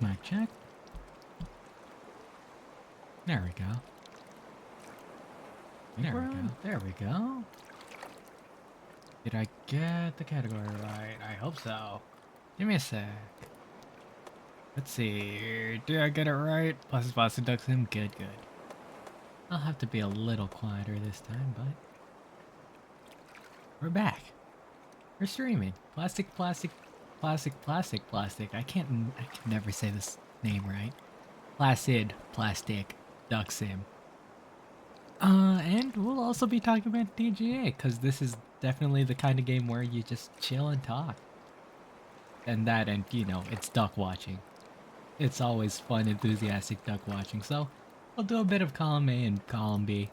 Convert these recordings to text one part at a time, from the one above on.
Mic check. There we go. There we go. Did I get the category right? I hope so. Give me a sec. Let's see. Did I get it right? Placid ducks him. Good. I'll have to be a little quieter this time, but we're back. We're streaming. Plastic. I can never say this name right. Placid Plastic Duck Sim. And we'll also be talking about TGA, because this is definitely the kind of game where you just chill and talk. And you know, it's duck watching. It's always fun, enthusiastic duck watching, so we'll do a bit of column A and column B.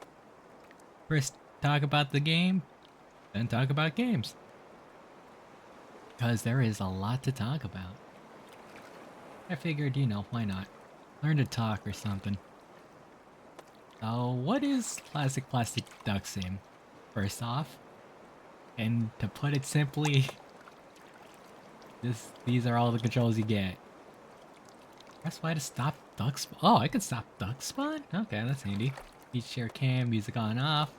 First, talk about the game, then talk about games. Because there is a lot to talk about. I figured, you know, why not? Learn to talk or something. So, what is Plastic Duck Sim? First off, and to put it simply, these are all the controls you get. Press Y to stop duck spawn. Oh, I can stop duck spawn? Okay, that's handy. Each share cam, music on off.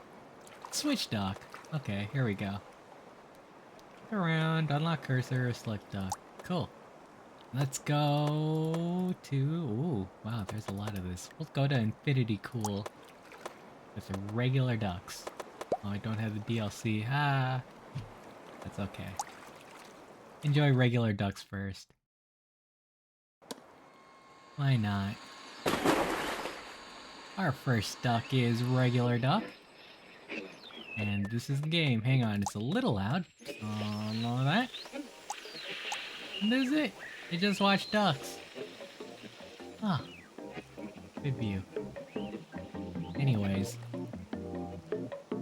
Switch duck. Okay, here we go. Look around, unlock cursor, select duck. Cool. Let's go to... Ooh, wow, there's a lot of this. We'll go to Infinity Cool with the regular ducks. Oh, I don't have the DLC. Ah, that's okay. Enjoy regular ducks first. Why not? Our first duck is regular duck. And this is the game. Hang on, it's a little loud. All that. And this is it. You just watch ducks. Ah, good view. Anyways.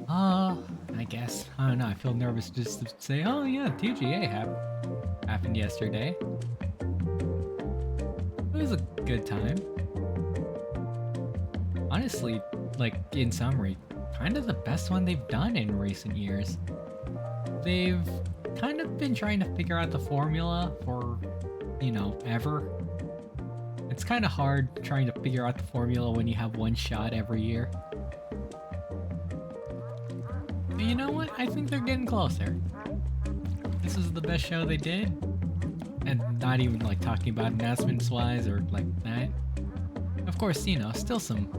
I guess. I don't know, I feel nervous just to say, oh yeah, TGA happened yesterday. It was a good time. Honestly, like, in summary, kind of the best one they've done in recent years. They've kind of been trying to figure out the formula for, you know, ever. It's kind of hard trying to figure out the formula when you have one shot every year. But you know what? I think they're getting closer. This is the best show they did. And not even like talking about announcements wise or like that. Of course, you know, still some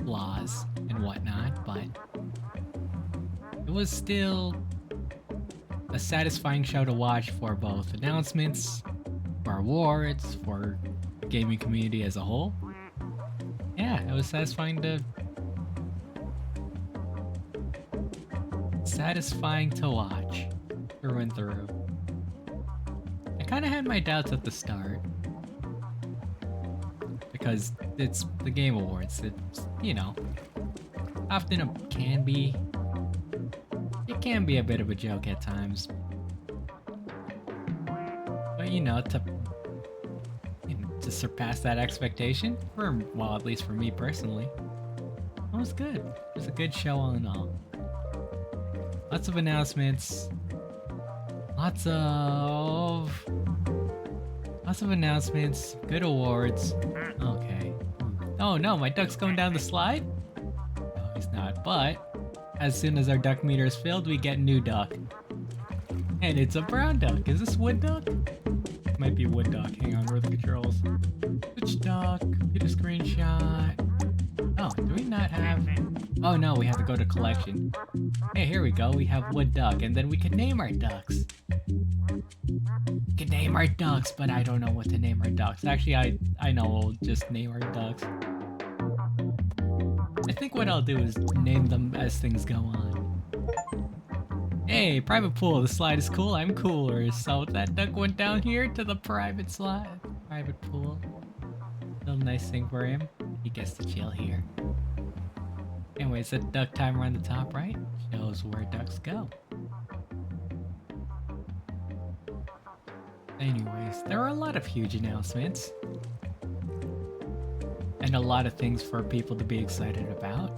flaws and whatnot, but it was still a satisfying show to watch for both announcements, for awards, for the gaming community as a whole. Yeah, it was satisfying to watch through and through. I kind of had my doubts at the start because it's the Game Awards. It's, you know, often it can be a bit of a joke at times. But you know, to surpass that expectation, well, at least for me personally, it was good. It was a good show all in all. Lots of announcements. Lots of announcements. Good awards. Okay. Oh no, my duck's going down the slide? No, he's not. But as soon as our duck meter is filled, we get new duck. And it's a brown duck. Is this wood duck? Might be wood duck. Hang on, where are the controls? Which duck? Get a screenshot. Oh, do we not have... Oh no, we have to go to collection. Hey, here we go. We have wood duck, and then we can name our ducks. We can name our ducks, but I don't know what to name our ducks. Actually, I know we'll just name our ducks. I think what I'll do is name them as things go on. Hey, private pool. The slide is cool. I'm cooler. So that duck went down here to the private pool. Little nice thing for him. He gets to chill here. Anyways, the duck timer on the top right shows where ducks go. Anyways, there are a lot of huge announcements. And a lot of things for people to be excited about.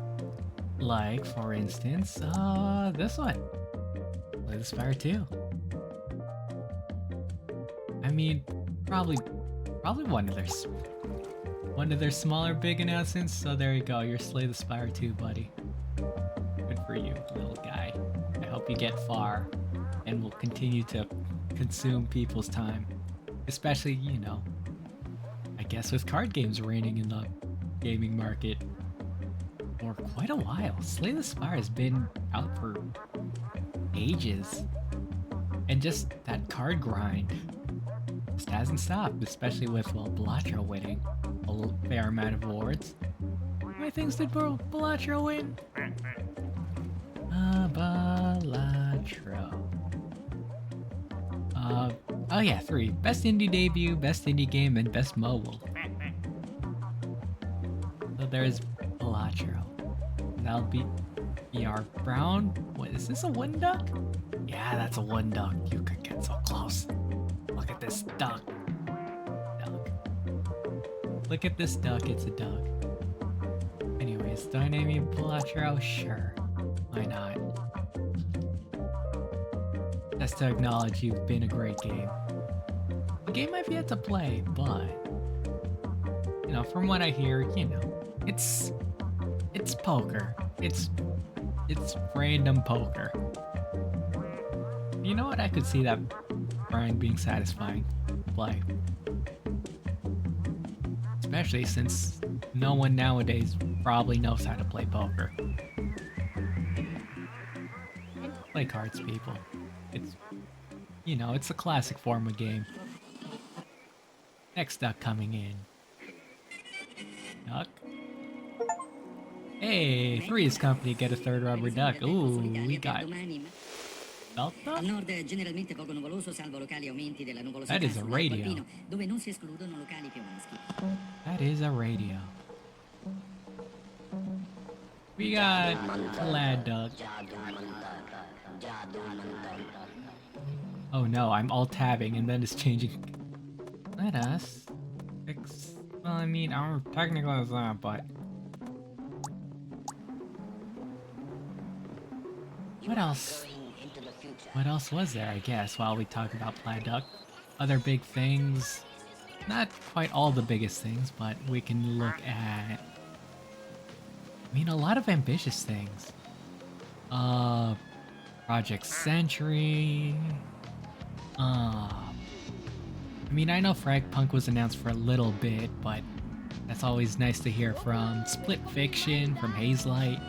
Like, for instance, this one. Play the Spire 2. I mean, probably Probably one of their smaller big announcements. So there you go. You're Slay the Spire 2, buddy. Good for you, little guy. I hope you get far and will continue to consume people's time. Especially, you know, I guess with card games reigning in the gaming market for quite a while. Slay the Spire has been out for ages. And just that card grind just hasn't stopped, especially with, well, Balatro winning a fair amount of awards. How many things did Balatro win? Balatro. Oh yeah, 3. Best Indie Debut, Best Indie Game, and Best Mobile. So there's Balatro. That'll be BR Brown. What, is this a wooden duck? Yeah, that's a wooden duck. You could get so close. Look at this duck. Duck. Look at this duck, it's a duck. Anyways, do I name you Balatro? Sure. Why not? Just to acknowledge you've been a great game. A game I've yet to play, but you know, from what I hear, you know, it's poker. It's random poker. You know what? I could see that grind being satisfying to play. Especially since no one nowadays probably knows how to play poker. Play cards, people. It's, you know, it's a classic form of game. Next duck coming in. Duck. Hey, Three's Company get a third rubber duck. Ooh, we got Belt duck? That is a radio. That is a radio. We got Lad duck. Oh no, I'm alt-tabbing and then it's changing. Let us fix. Well, I mean, our technical is that, but what else? What else was there, I guess, while we talk about Plaid Duck? Other big things. Not quite all the biggest things, but we can look at, I mean, a lot of ambitious things. Project Century. I mean, I know Fragpunk was announced for a little bit, but that's always nice to hear from. Split Fiction from Hazelight.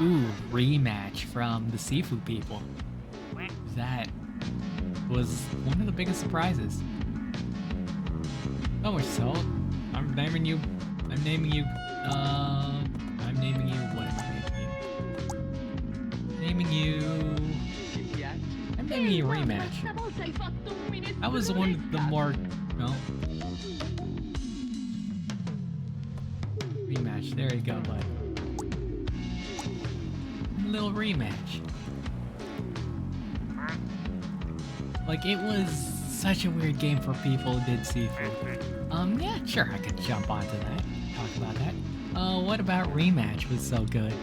Ooh, Rematch from the Sifu people. That was one of the biggest surprises. So much so, I'm naming you, what am I naming you? I'm naming you Rematch. That was one of the more, Rematch, there you go, bud. Little Rematch. Like, it was such a weird game for people who did Sifu. Yeah, sure, I could jump onto that, talk about that. What about Rematch was so good?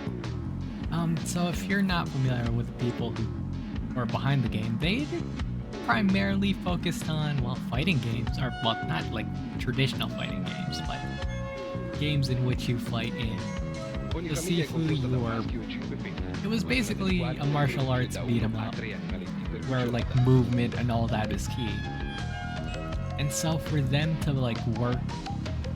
So if you're not familiar with the people who are behind the game, they primarily focused on, well, fighting games, or, well, not like traditional fighting games, but games in which you fight in. The Sifu, it was basically a martial arts beat 'em up, where like movement and all that is key. And so for them to like work,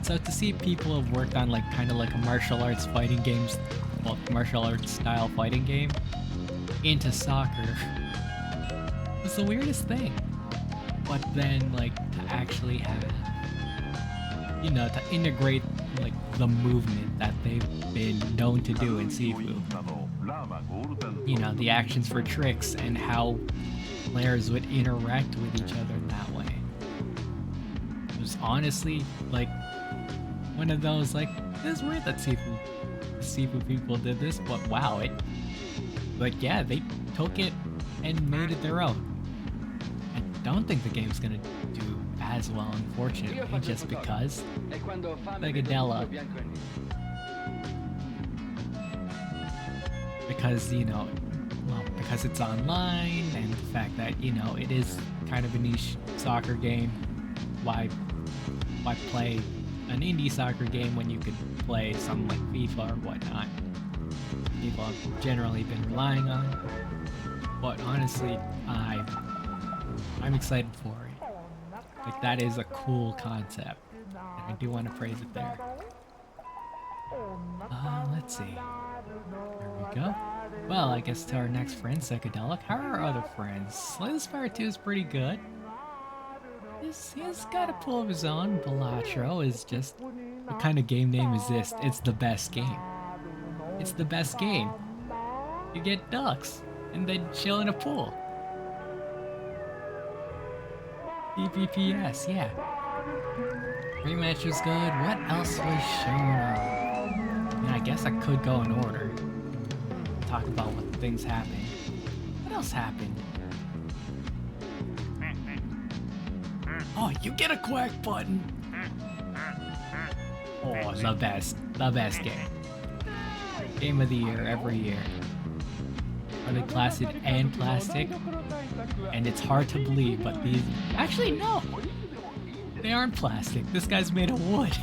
so to see people have worked on like kind of like a martial arts fighting games, well, martial arts style fighting game into soccer was the weirdest thing. But then like to actually have, you know, to integrate like the movement that they've been known to do in Sifu. You know, the actions for tricks and how players would interact with each other in that way. It was honestly like one of those like, it's weird that Sifu people did this, but wow, but yeah, they took it and made it their own. I don't think the game's gonna do as well, unfortunately, just because Legadella. Because, you know, well, because it's online and the fact that, you know, it is kind of a niche soccer game. Why play an indie soccer game when you could play something like FIFA or whatnot? People have generally been relying on. But honestly, I'm excited for it. Like, that is a cool concept. And I do want to praise it there. Let's see. There we go. Well, I guess to our next friend, Psychedelic. How are our other friends? Slay the Spire 2 is pretty good. He's got a pool of his own. Balatro is just... What kind of game name is this? It's the best game. It's the best game. You get ducks, and they chill in a pool. PPPS, yeah. Rematch was good. What else was shown off? I mean, I guess I could go in order. Talk about what things happened. What else happened? Oh, you get a quack button! Oh, the best. The best game. Game of the year, every year. Are they Placid and plastic? And it's hard to believe, but these... Actually, no! They aren't plastic. This guy's made of wood.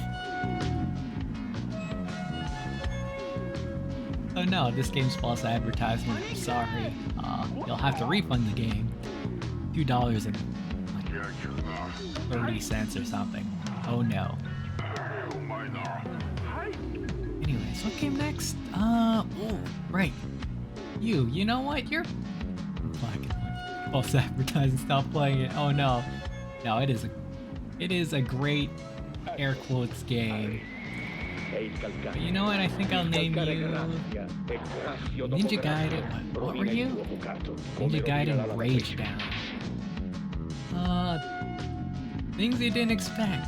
Oh no, this game's false advertisement. I'm sorry. You'll have to refund the game. $2 and like 30 cents or something. Oh no. Anyways, what came next? Oh, right. You know what? You're false advertising. Stop playing it. Oh no. No, it is a great air quotes game. But you know what? I think I'll name you Ninja Gaiden. What were you? Ninja Gaiden Rage Down. Things you didn't expect.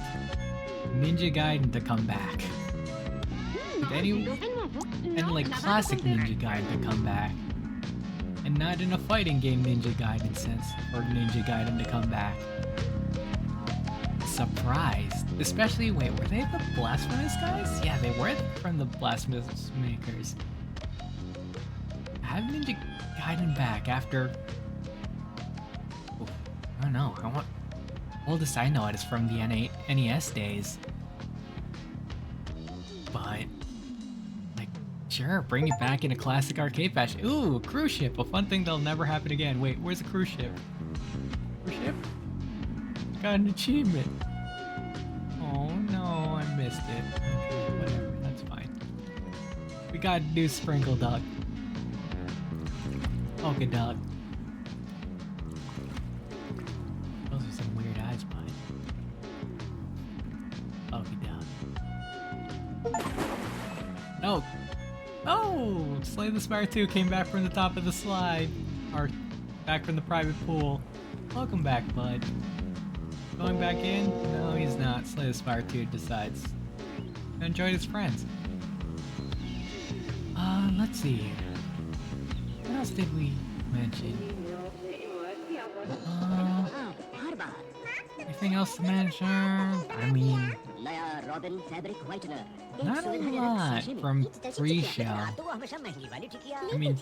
Ninja Gaiden to come back. And like classic Ninja Gaiden to come back. And not in a fighting game Ninja Gaiden sense, or Ninja Gaiden to come back. Surprised. Especially, wait, were they the Blasphemous guys? Yeah, they were from the Blasphemous makers. Have Ninja Gaiden back after... Ooh, I don't know, oldest I know it is from the NES days. But, like, sure, bring it back in a classic arcade fashion. Ooh, a cruise ship, a fun thing that'll never happen again. Wait, where's the cruise ship? Cruise ship? Got an achievement. Oh no, I missed it. Okay, whatever, that's fine. We got a new Sprinkle Duck. Polka Duck. Those are some weird eyes, bud. Polka Duck. No! Oh! Slay the Spire 2 came back from the top of the slide. Or back from the private pool. Welcome back, bud. Going back in? No, he's not. Slay the Spire 2 decides to enjoy his friends. Let's see here. What else did we mention? Anything else to mention? I mean, not a lot from Free Shell. I mean,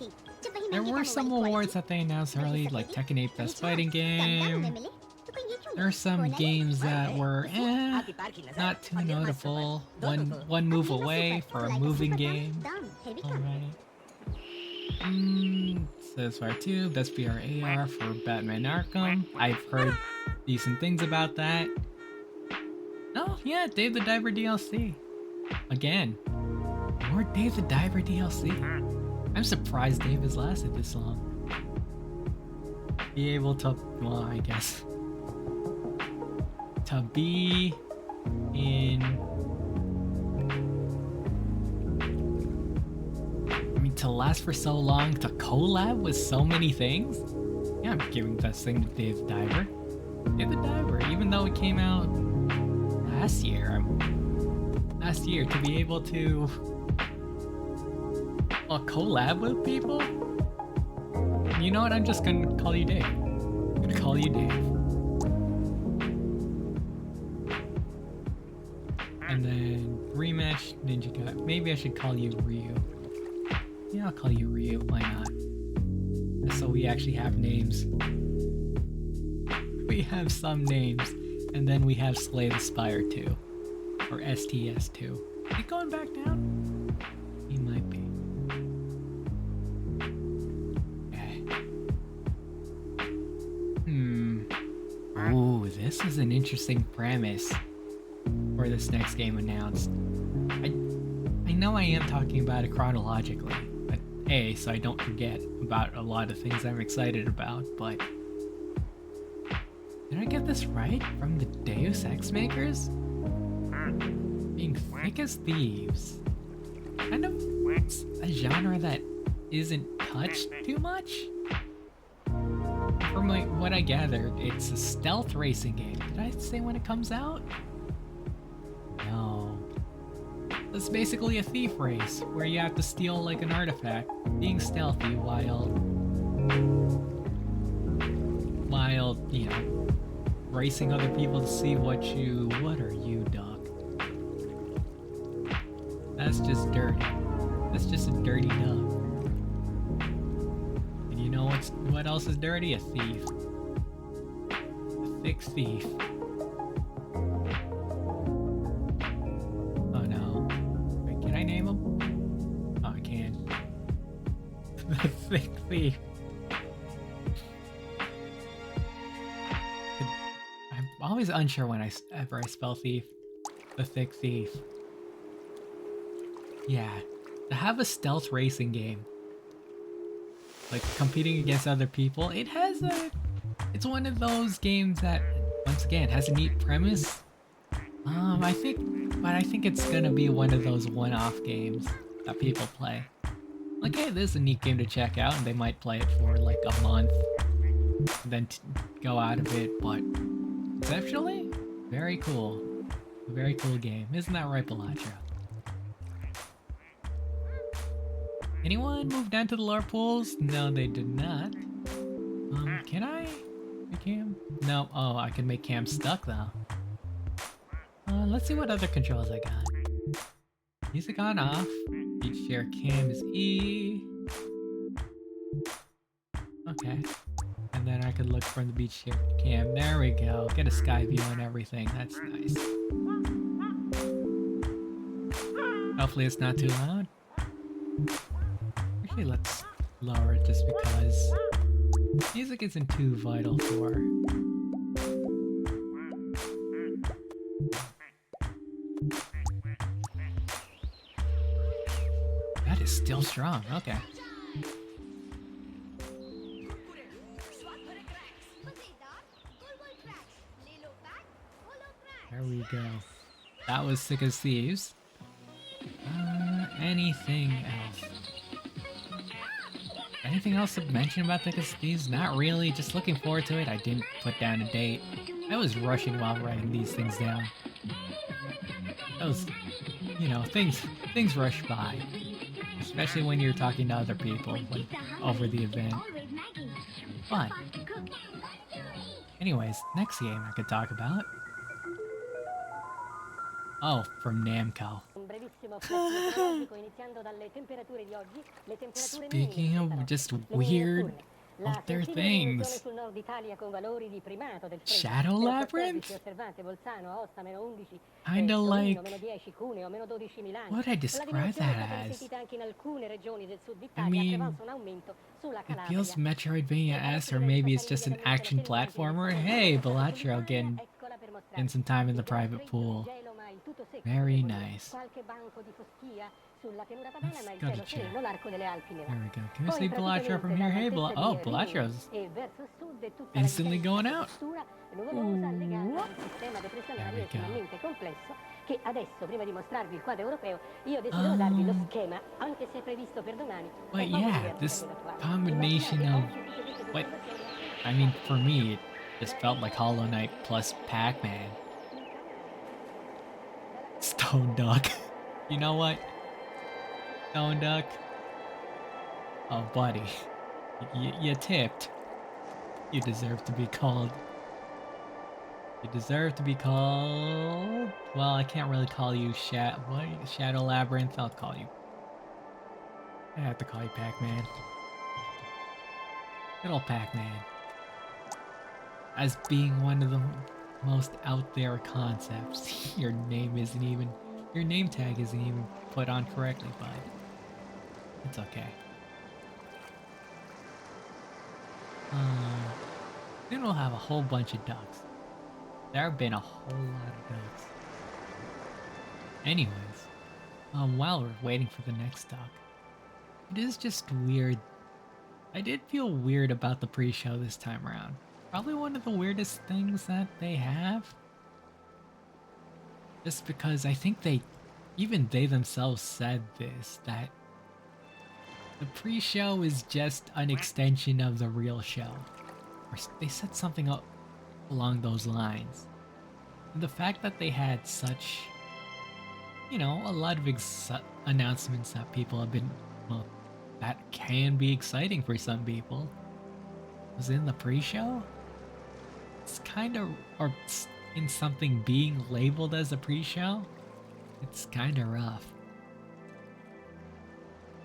there were some awards that they announced early, like Tekken 8 Best Fighting Game. There are some games that were, not too notable. One move away for a moving game. Alright. Says Fire 2, Best BRAR for Batman Arkham. I've heard decent things about that. Oh, yeah, Dave the Diver DLC. Again. More Dave the Diver DLC. I'm surprised Dave has lasted this long. Be able to, well, I guess. To be in... I mean, to last for so long, to collab with so many things? Yeah, I'm giving best thing to Dave the Diver. Dave the Diver, even though it came out last year, to be able to collab with people? You know what, I'm just gonna call you Dave. I'm gonna call you Dave. And then rematch Ninja Gaiden. Maybe I should call you Ryu. Yeah, I'll call you Ryu. Why not? So we actually have names. We have some names. And then we have Slay the Spire 2. Or STS2. Is he going back down? He might be. Okay. Ooh, this is an interesting premise for this next game announced. I know I am talking about it chronologically, but A, so I don't forget about a lot of things I'm excited about, but did I get this right from the Deus Ex makers? Being thick as thieves. Kind of a genre that isn't touched too much? From what I gathered, it's a stealth racing game. Did I say when it comes out? No. It's basically a thief race, where you have to steal like an artifact, being stealthy while, you know, racing other people to see what are you, duck? That's just dirty. That's just a dirty duck. And you know what else is dirty? A thief. A thick thief. Oh no. Wait, can I name him? Oh, I can. The thick thief. I'm always unsure whenever I spell thief. The thick thief. Yeah, to have a stealth racing game, like competing against other people, it's one of those games that, once again, has a neat premise. I think it's gonna be one of those one-off games that people play. Like, hey, this is a neat game to check out, and they might play it for like a month, and then go out of it, but conceptually, very cool. A very cool game. Isn't that right, Bellatra? Anyone move down to the lower pools? No, they did not. Can I make Cam? No. Oh, I can make Cam stuck though. Let's see what other controls I got. Music on off. Beach share Cam is E. Okay. And then I could look from the beach share Cam. There we go. Get a sky view and everything. That's nice. Hopefully it's not too loud. Actually, let's lower it just because music isn't too vital for. That is still strong. Okay. There we go. That was Sick as Thieves. Anything else? Anything else to mention about Thick as Thieves? Not really, just looking forward to it. I didn't put down a date. I was rushing while writing these things down. Those, you know, things rush by. Especially when you're talking to other people over the event. But, anyways, next game I could talk about. Oh, from Namco. Speaking of just weird other things. Shadow Labyrinth? Kinda like... what would I describe that as? I mean, it feels Metroidvania-esque, or maybe it's just an action platformer. Hey, Bellatra getting some time in the private pool. Very nice. Let's go to chat. There we go. Can we see Bellatra from here? Hey, oh, Bellatra's instantly going out. Ooh. There we go. But yeah, this combination of what, I mean, for me, it just felt like Hollow Knight plus Pac-Man. Stone Duck. You know what? Stone Duck. Oh, buddy. You tipped. You deserve to be called. You deserve to be called... well, I can't really call you Shadow Labyrinth. I'll call you... I have to call you Pac-Man. Little Pac-Man. As being one of the most out there concepts. Your name tag isn't even put on correctly, bud. It's okay. Then we'll have a whole bunch of ducks. There have been a whole lot of ducks. Anyways, while we're waiting for the next duck, it is just weird. I did feel weird about the pre-show this time around. Probably one of the weirdest things that they have. Just because I think even they themselves said this, that the pre-show is just an extension of the real show. Or they said something along those lines. And the fact that they had such, a lot of announcements that people have been, that can be exciting for some people, was in the pre-show. It's kind of, or in something being labeled as a pre-show, it's kind of rough.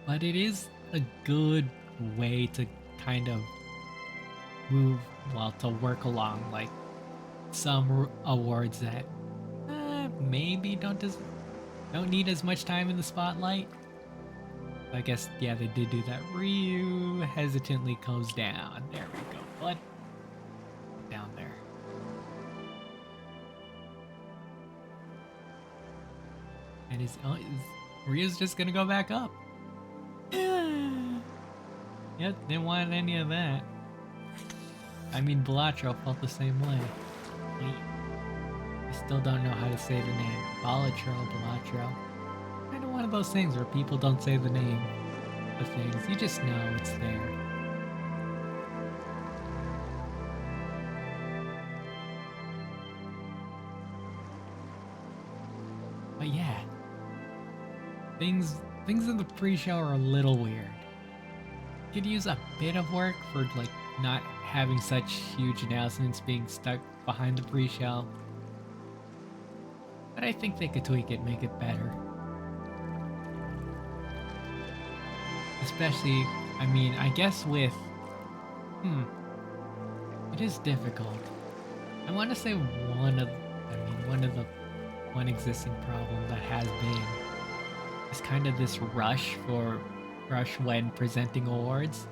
But it is a good way to kind of to work along, like some awards that maybe don't need as much time in the spotlight. I guess, yeah, they did do that. Ryu hesitantly goes down. There we go, bud. Down there. And Ryu's just gonna go back up. Yep, didn't want any of that. I mean, Balatro felt the same way. I still don't know how to say the name. Balatro. Kind of one of those things where people don't say the name of things. You just know it's there. But yeah, things in the pre-show are a little weird. Could use a bit of work for not having such huge announcements being stuck behind the pre-show. But I think they could tweak it, make it better. Especially, I guess with... It is difficult. I want to say one existing problem that has been is kind of this rush when presenting awards.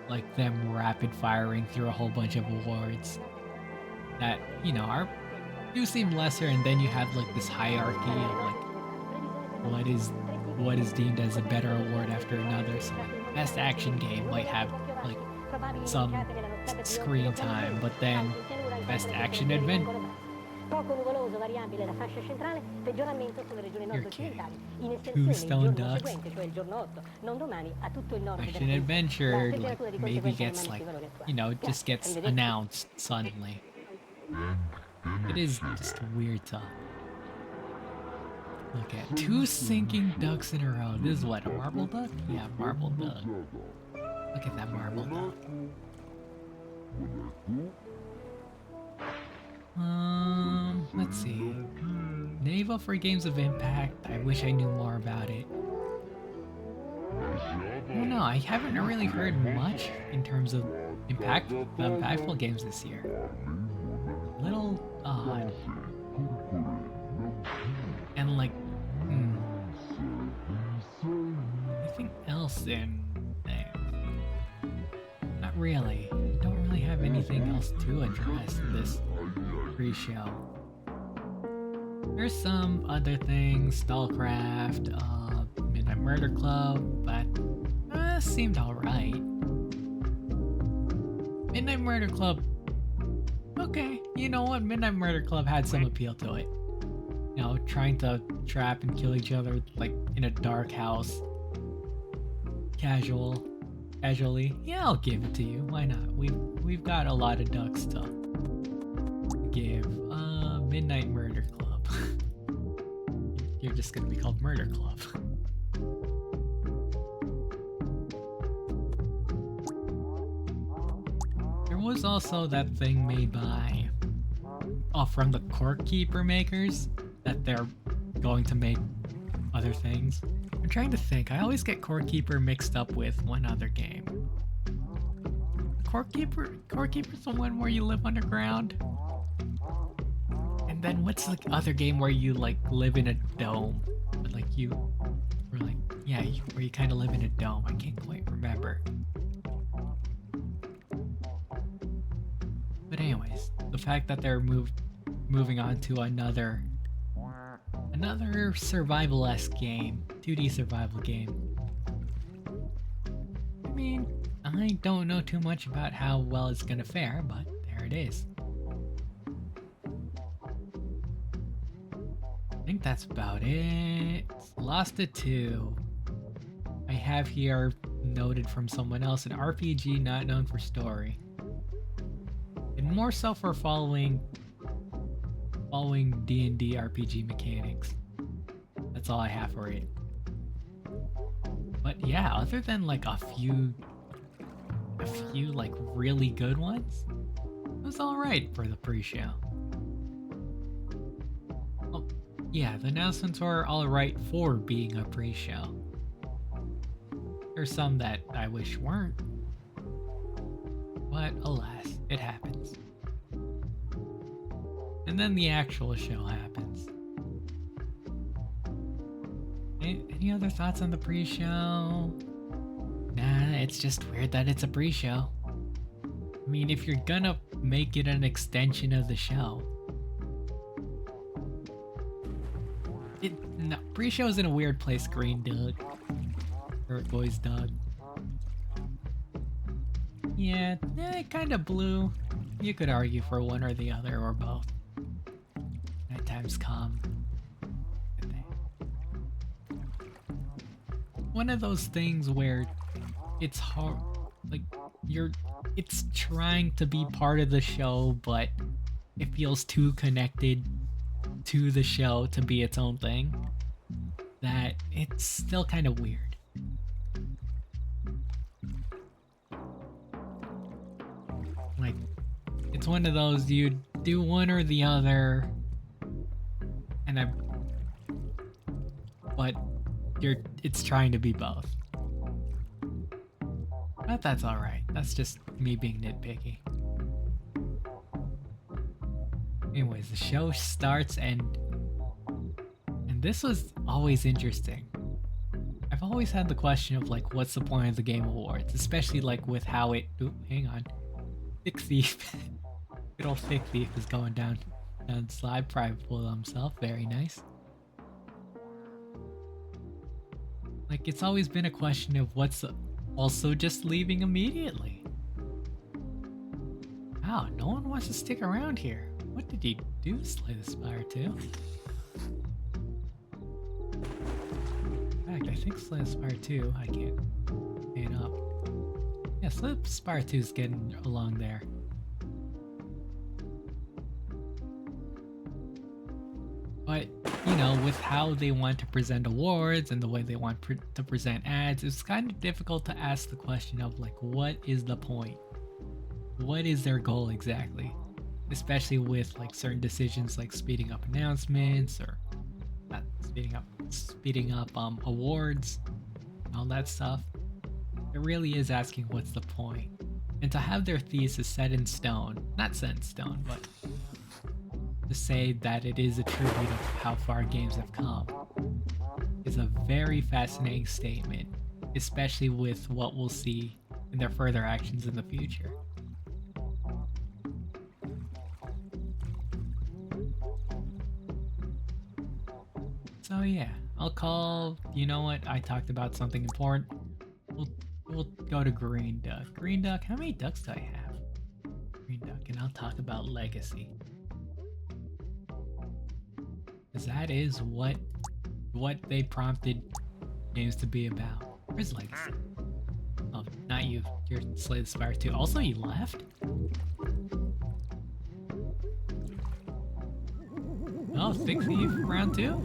Like them rapid firing through a whole bunch of awards that, do seem lesser, and then you have this hierarchy of what is deemed as a better award after another. So best action game might have some screen time, but then best action adventure. You're kidding. 2 stone ducks. Action adventure maybe gets just gets announced suddenly. It is just weird to look at. 2 sinking ducks in a row. This is what, a marble duck? Yeah, marble duck. Look at that marble duck. Let's see. Neva for Games of Impact. I wish I knew more about it. I don't know, I haven't really heard much in terms of impactful games this year. A little odd. And anything else in there? Not really. Don't really have anything else to address in this pre-show. There's some other things, Stallcraft, Midnight Murder Club, but seemed alright. Midnight Murder Club, okay, you know what, Midnight Murder Club had some appeal to it. Trying to trap and kill each other in a dark house. Casually. Yeah, I'll give it to you. Why not? We've got a lot of ducks to give. Midnight Murder Club. You're just gonna be called Murder Club. There was also that thing made by from the Cork Keeper makers that they're going to make other things. I'm trying to think. I always get Core Keeper mixed up with one other game. Corekeeper's the one where you live underground? And then what's the other game where you like live in a dome? But like you, or like yeah, where you kind of live in a dome. I can't quite remember. But anyways, the fact that they're moving on to another survival-esque game, 2D survival game. I mean, I don't know too much about how well it's gonna fare, but there it is. I think that's about it. Lost it to. I have here noted from someone else, an RPG not known for story. And more so for following D&D RPG mechanics. That's all I have for it. But yeah, other than like a few like really good ones, it was alright for the pre-show. Oh, yeah, the announcements were alright for being a pre-show. There's some that I wish weren't. But alas, it happens. And then the actual show happens. Any other thoughts on the pre-show? Nah, it's just weird that it's a pre-show. I mean, if you're gonna make it an extension of the show, no, pre-show's in a weird place, Green Doug. Or Boys Doug. Yeah, it kind of blew. You could argue for one or the other, or both. At times come. One of those things where it's hard, like it's trying to be part of the show, but it feels too connected to the show to be its own thing, that it's still kind of weird. Like, it's one of those, you do one or the other, but it's trying to be both. But that's alright. That's just me being nitpicky. Anyways, the show starts and this was always interesting. I've always had the question of like, what's the point of the Game Awards? Especially like with how it... Ooh, hang on. Thick Thief. Good old Thick Thief is going down the slide. Private pool himself. Very nice. Like, it's always been a question of what's also just leaving immediately. Wow, no one wants to stick around here. What did he do, Slay the Spire 2? In fact, I think Slay the Spire 2, I can't stand up. Yeah, Slay the Spire 2 is getting along there. But, you know, with how they want to present awards and the way they want to present ads, it's kind of difficult to ask the question of, like, what is the point? What is their goal exactly? Especially with, like, certain decisions like speeding up announcements or not speeding up awards and all that stuff. It really is asking what's the point. And to have their thesis set in stone, not set in stone, but to say that it is a tribute of how far games have come is a very fascinating statement, especially with what we'll see in their further actions in the future. So yeah, I'll call, you know what, I talked about something important. We'll go to Green Duck. Green Duck, how many ducks do I have? Green Duck, and I'll talk about Legacy. Because that is what they prompted games to be about. Where's Legacy? Oh, not you. You're Slay the Spire 2. Also, you left? Oh, Thick Thief round 2?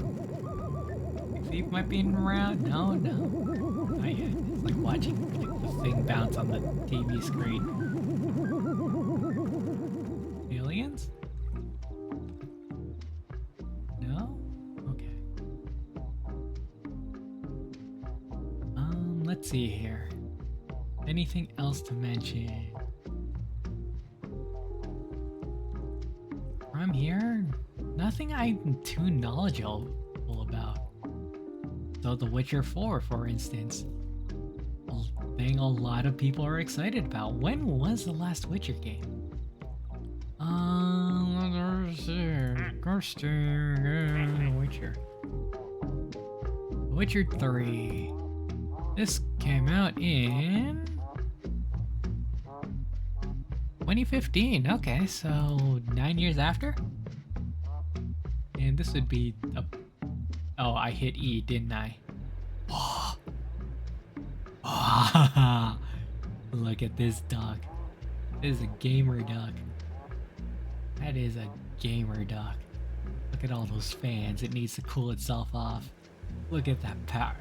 Thick Thief might be in round... No. Not yet. It's like watching the thing bounce on the TV screen. Aliens? No? Okay. Let's see here. Anything else to mention? here? Nothing I'm too knowledgeable about. So The Witcher 4, for instance. A thing a lot of people are excited about. When was the last Witcher game? Witcher. Witcher 3. This came out in 2015. Okay, so 9 years after? And this would be a... Oh, I hit E, didn't I? Look at this duck. This is a gamer duck. That is a gamer duck. Look at all those fans. It needs to cool itself off. Look at that power.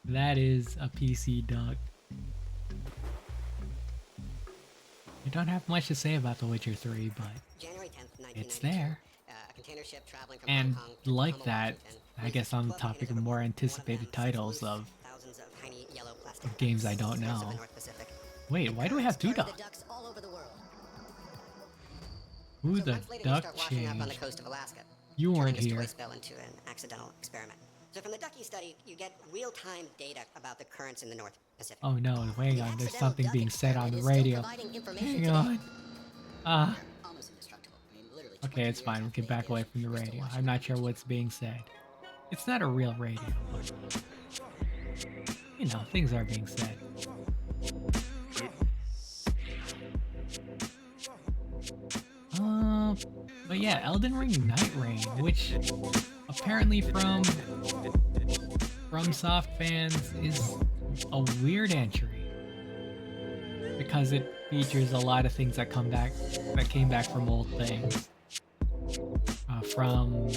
That is a PC duck. I don't have much to say about The Witcher 3, but it's there. And like that, I guess on the topic of more anticipated titles of games I don't know. Wait, why do we have two ducks? Who the duck changed? You weren't here. So from the Ducky study, you get real-time data about the currents in the North Pacific. Oh no, hang on, there's something being said on the radio. Hang on. Okay, it's fine, we can back away from the radio. I'm not sure what's being said. It's not a real radio, but... You know, things are being said. But yeah, Elden Ring Night Rain, which apparently from Soft fans is a weird entry because it features a lot of things that came back from old things, from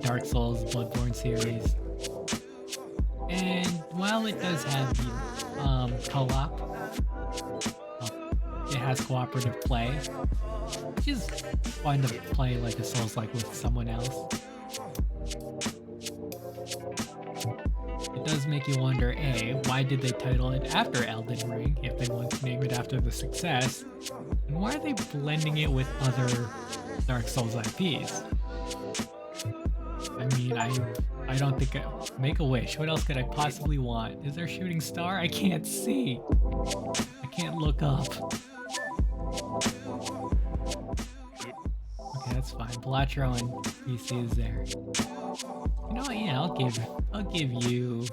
Dark Souls, Bloodborne series, and while it does have the co-op, it has cooperative play, which is fun to play like a Souls-like with someone else. It does make you wonder, A, why did they title it after Elden Ring if they want to name it after the success? And why are they blending it with other Dark Souls IPs? I mean, I don't think make a wish. What else could I possibly want? Is there a shooting star? I can't see. I can't look up. Okay, that's fine. Blatro and PC is there. You know what? Yeah, I'll give you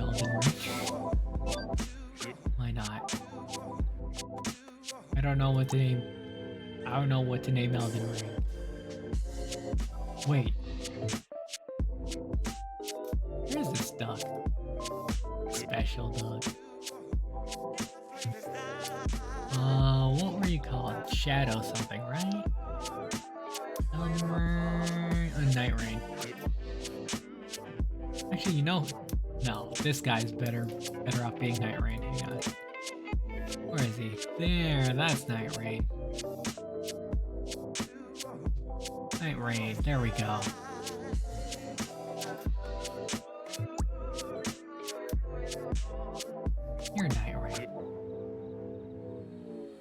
Elden Ring. Why not? I don't know what to name Elden Ring. Wait. Where's this duck? Special duck. What were you called? Shadow something, right? Night Rain. Actually, you know, no, this guy's better off being Night Rain. Hang on. Where is he? There, that's Night Rain. Night Rain, there we go. You're Night Rain.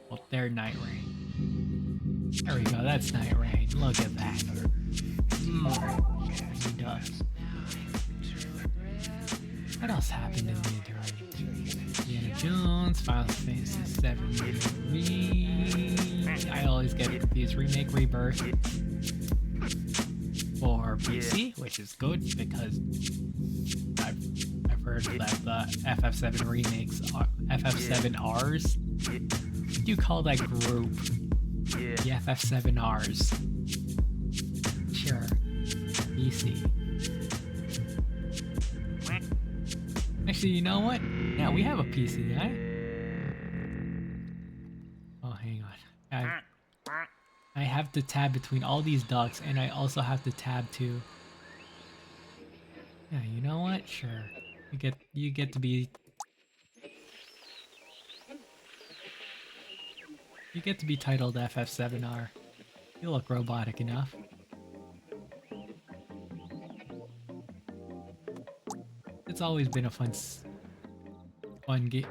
Well, they're Night Rain. There we go, that's Night Rain. Look at that. He does. What else happened in the interim? Indiana Jones, Final Fantasy 7 I always get confused. Remake, Rebirth for PC, which is good because I've heard that the FF7 remakes, FF7Rs. What do you call that group? The FF7Rs. Sure. PC. Actually, you know what? Yeah, we have a PC, right? Oh, hang on. I have to tab between all these ducks, and I also have to tab to... Yeah, you know what? Sure. You get to be... You get to be titled FF7R. You look robotic enough. It's always been a fun game.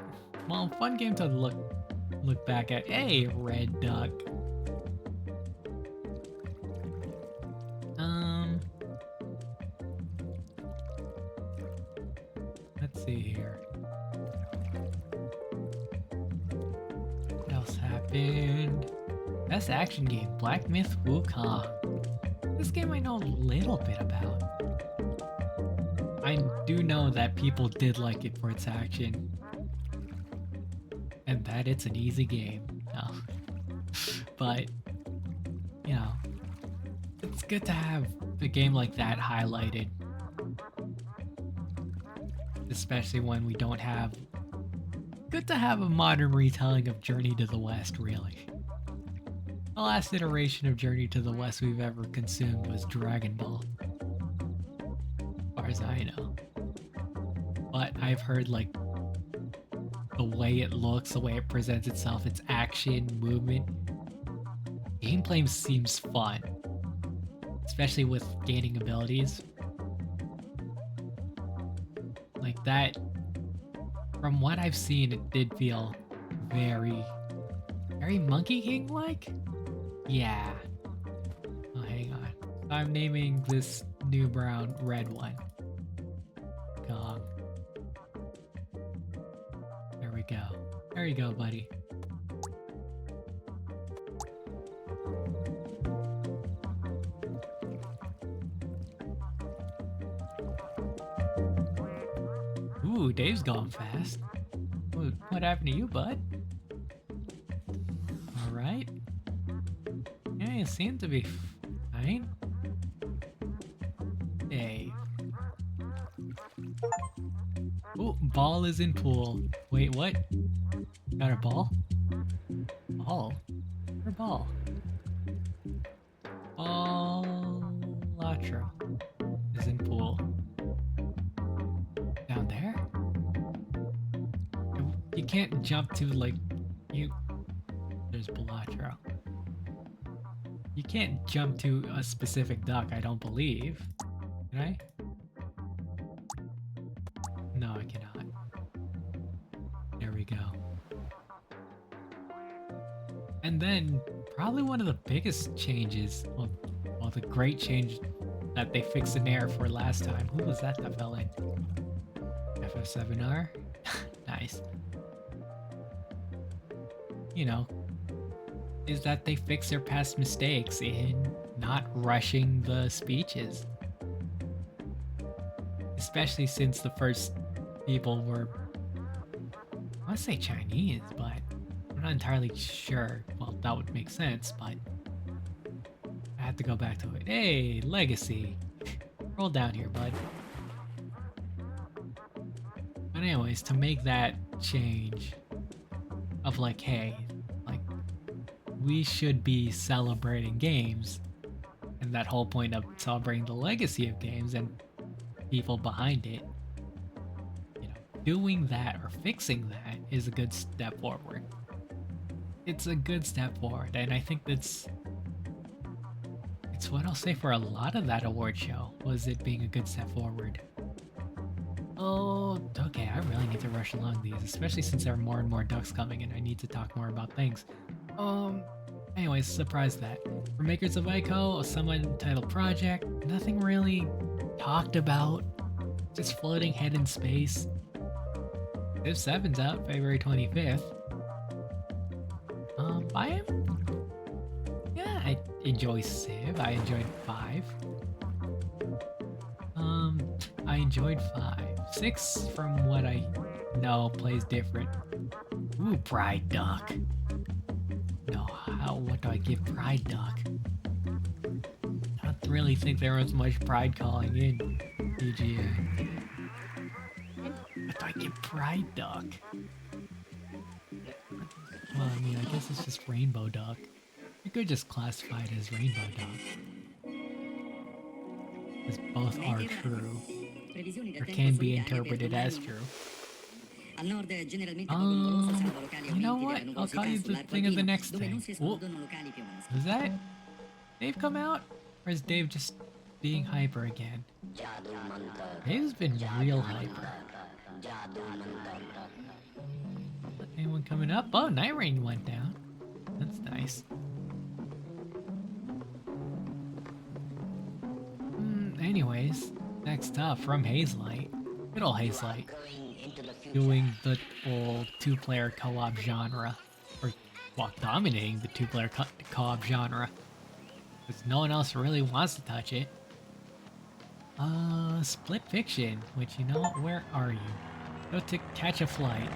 Well, fun game to look back at. Hey, red duck. see here. What else happened? Best action game, Black Myth Wukong. This game I know a little bit about. I do know that people did like it for its action. And that it's an easy game. No. But, you know, it's good to have a game like that highlighted. Especially when we don't have... Good to have a modern retelling of Journey to the West, really. The last iteration of Journey to the West we've ever consumed was Dragon Ball. As far as I know. But I've heard, like, the way it looks, the way it presents itself, its action, movement, gameplay seems fun. Especially with gaining abilities. Like that, from what I've seen, it did feel very Monkey King-like? Yeah. Oh, hang on. I'm naming this new brown red one Kong. There we go. There you go, buddy. Ooh, Dave's going fast. What happened to you, bud? Alright. Yeah, you seem to be fine. Dave. Ooh, ball is in pool. Wait, what? Got a ball? Ball? Or ball? Latro is in pool. Down there? You can't jump to, like, there's Balatro. You can't jump to a specific duck, I don't believe. Can I? No, I cannot. There we go. And then, probably one of the biggest changes, well, the great change that they fixed in air for last time. Who was that fell in? FF7R? Nice. You know, is that they fix their past mistakes in not rushing the speeches. Especially since the first people were, I want to say Chinese, but I'm not entirely sure. Well, that would make sense, but I have to go back to it. Hey, Legacy. Roll down here, bud. But anyways, to make that change of like, hey, like, we should be celebrating games, and that whole point of celebrating the legacy of games and people behind it, you know, doing that or fixing that is a good step forward. It's a good step forward, and I think it's what I'll say for a lot of that award show, was it being a good step forward. Oh, okay, I really need to rush along these, especially since there are more and more ducks coming and I need to talk more about things. Anyways, surprise that. For makers of Ico, a somewhat entitled project, nothing really talked about, just floating head in space. Civ 7's out February 25th. Buy him? Yeah, I enjoy Civ. I enjoyed 5. I enjoyed 5. 6, from what I know, plays different. Ooh, Pride Duck. No, what do I give Pride Duck? I don't really think there was much pride calling in TGA. What do I give Pride Duck? Well, I mean, I guess it's just Rainbow Duck. You could just classify it as Rainbow Duck. Because both are true. Or can be interpreted as true. You know what? I'll call you the thing of the next thing. Ooh. Is that Dave come out? Or is Dave just being hyper again? Dave's been real hyper. Anyone coming up? Oh, Night Rain went down. That's nice. Anyways, next up from Hazelight. Good old Hazelight. doing the full two-player co-op genre, or well, dominating the two-player co-op genre, because no one else really wants to touch it. Split Fiction, which, you know, where are you? Go to catch a flight.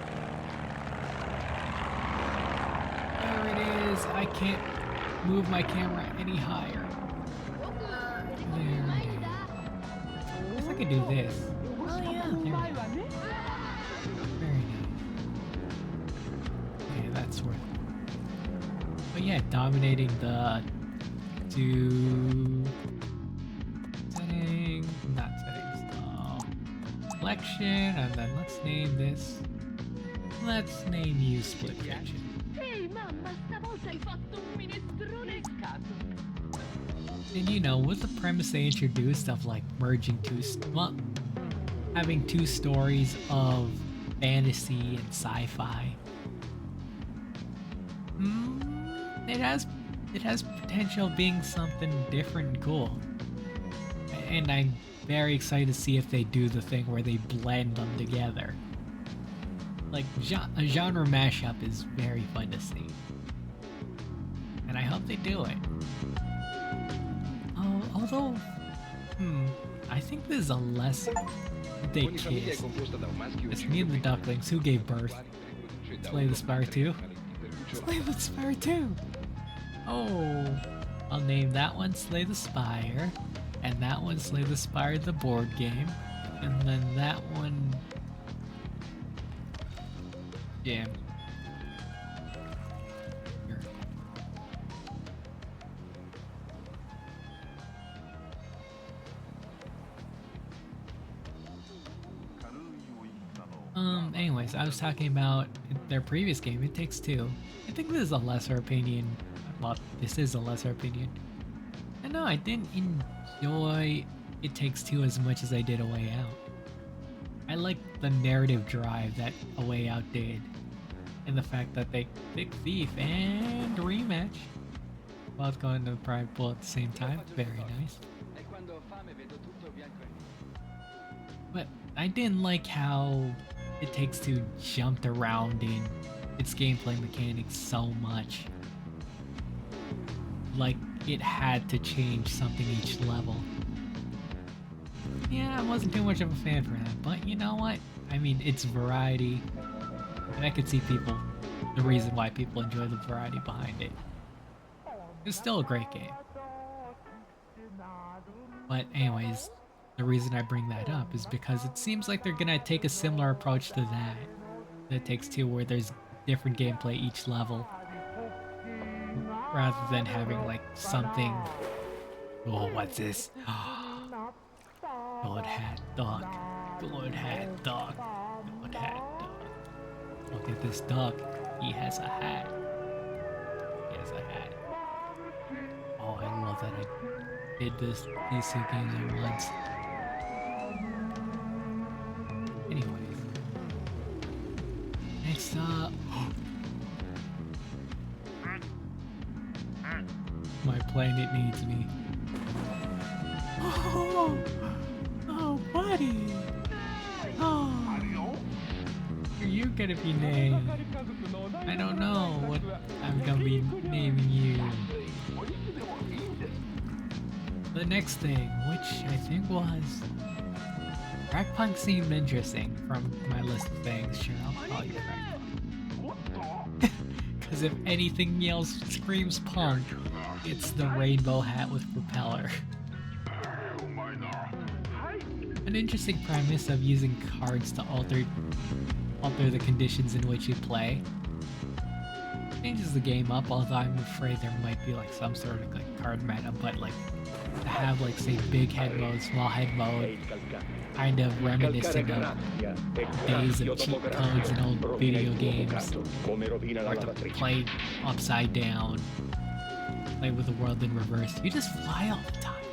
There it is. I can't move my camera any higher. There it is. I guess I could do this. Oh yeah, there we go. Very nice. Okay, that's worth it. But yeah, dominating the two settings, not settings, selection, and then let's name this. Let's name you Split Fiction. And you know, with the premise they introduced of like merging having two stories of fantasy and sci-fi, it has potential of being something different and cool. And I'm very excited to see if they do the thing where they blend them together. Like, a genre mashup is very fun to see. And I hope they do it. Although, I think this is a less... They kiss. It's me and the ducklings. Who gave birth? Slay the Spire 2? Slay the Spire 2! Oh, I'll name that one Slay the Spire. And that one Slay the Spire, the board game. And then that one... Jam. Here. Anyways, I was talking about their previous game, It Takes Two. I think this is a lesser opinion. Well, this is a lesser opinion. I know, I didn't enjoy It Takes Two as much as I did A Way Out. I like the narrative drive that A Way Out did, and the fact that they pick Thief and rematch while going to the Prime Pool at the same time. Very nice. But I didn't like how It Takes Two jumped around in its gameplay mechanics so much. Like, it had to change something each level. Yeah, I wasn't too much of a fan for that, but you know what? I mean, it's variety, and I could see the reason why people enjoy the variety behind it. It's still a great game. But anyways, the reason I bring that up is because it seems like they're gonna take a similar approach to that. It Takes Two, where there's different gameplay each level, rather than having like something... Oh, what's this? Good hat dog. Good hat dog. Good hat dog. Look at this dog. He has a hat. He has a hat. Oh, I love that I did these two games at once. Anyways. Next up. My planet needs me. Oh, buddy. Oh. Are you gonna be named? I don't know what I'm gonna be naming you. The next thing, which I think was... Crackpunk seemed interesting from my list of things. Sure, I'll call you Crackpunk. Because if anything yells, screams punk, it's the rainbow hat with propeller. An interesting premise of using cards to alter the conditions in which you play. Changes the game up, although I'm afraid there might be like some sort of like card meta, but like to have like say big head mode, small head mode, kind of reminiscent of days of cheat codes in old video games, or to play upside down, play with the world in reverse. You just fly all the time.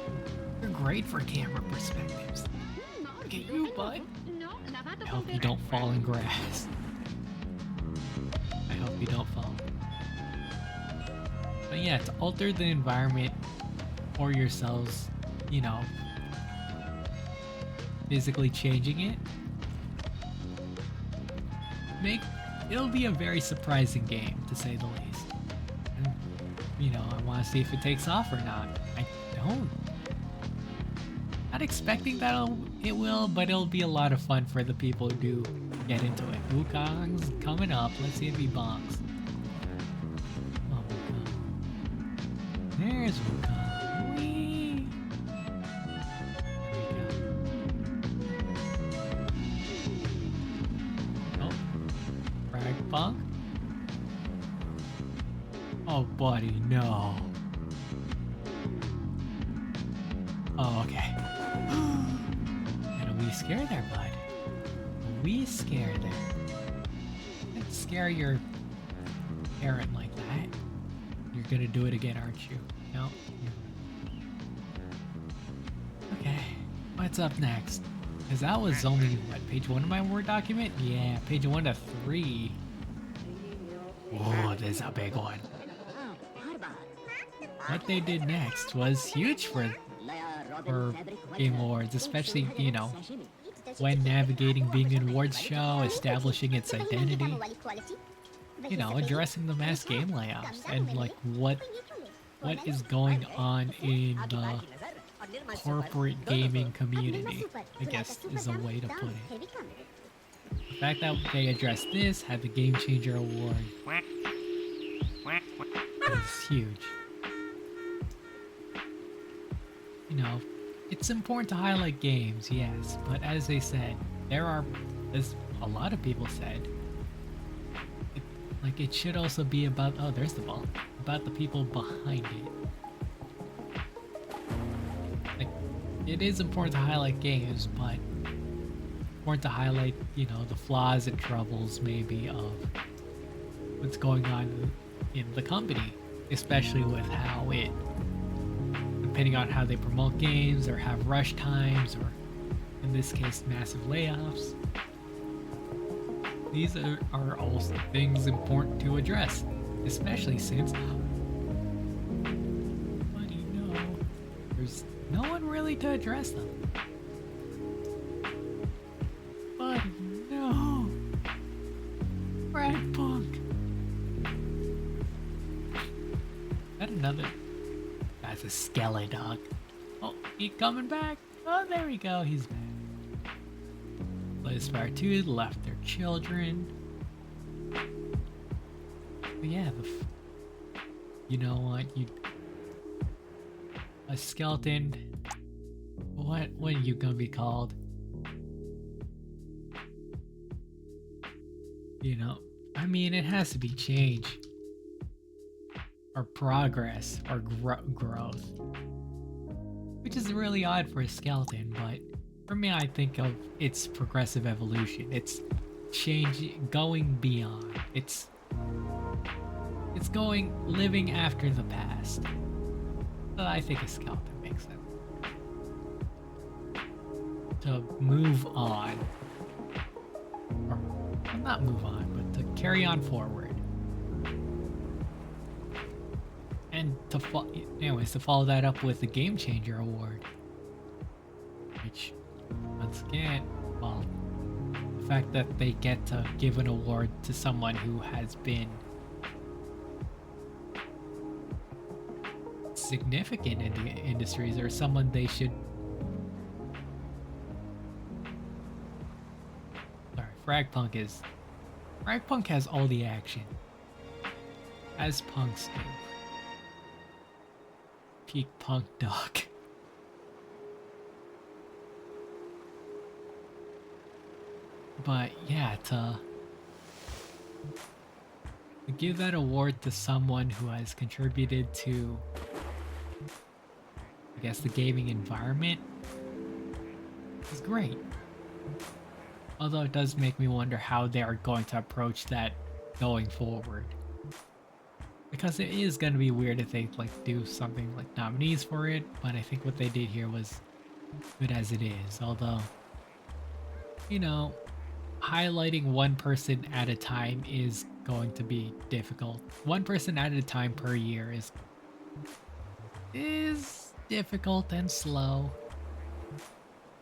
You're great for camera perspectives. Look at you, bud. I hope you don't fall in grass. I hope you don't fall. But yeah, to alter the environment or yourselves, you know, physically changing it. it'll be a very surprising game, to say the least. And, you know, I want to see if it takes off or not. I don't. Not expecting that it will, but it'll be a lot of fun for the people who do get into it. Wukong's coming up. Let's see if he bonks. Oh, Wukong. There's Wukong. Whee! There we go. Oh, frag bunk. Oh, buddy, no. Oh, okay. And a wee scare there, bud. A wee scare there. Don't scare your parent like that. You're gonna do it again, aren't you? No? Okay. What's up next? Because that was only, what, page 1 of my Word document? Yeah, page 1 to 3. Oh, this is a big one. What they did next was huge for Game Awards, especially, you know, when navigating being an awards show, establishing its identity, you know, addressing the mass game layoffs, and like what is going on in the corporate gaming community, I guess is a way to put it. The fact that they addressed this, had the Game Changer Award, is huge. You know, it's important to highlight games, yes, but as they said, as a lot of people said, it should also be about, oh, there's the ball, about the people behind it. Like, it is important to highlight games, but important to highlight, you know, the flaws and troubles maybe of what's going on in the company, especially with how it, depending on how they promote games or have rush times or in this case massive layoffs. These are also things important to address, especially since buddy, no, there's no one really to address them. Buddy, no, Brad Punk. Is that another? That's a skelly dog. Oh, he coming back. Oh, there we go. He's back. Liz Fire 2 left their children. But yeah, you know what? A skeleton. What are you gonna be called? You know, I mean, it has to be change. Or progress, or growth. Which is really odd for a skeleton, but for me, I think of its progressive evolution. It's going beyond. It's living after the past. But I think a skeleton makes sense. To move on. Or, well, not move on, but to carry on forward. And to follow that up with the Game Changer Award, which, once again, well, the fact that they get to give an award to someone who has been significant in the industries, or someone they should. Sorry, Frag Punk has all the action, as punks do. Peak punk dog. But yeah, to give that award to someone who has contributed to, I guess, the gaming environment is great. Although it does make me wonder how they are going to approach that going forward. Because it is going to be weird if they do something like nominees for it, but I think what they did here was good as it is. Although, you know, highlighting one person at a time is going to be difficult. One person at a time per year is difficult and slow.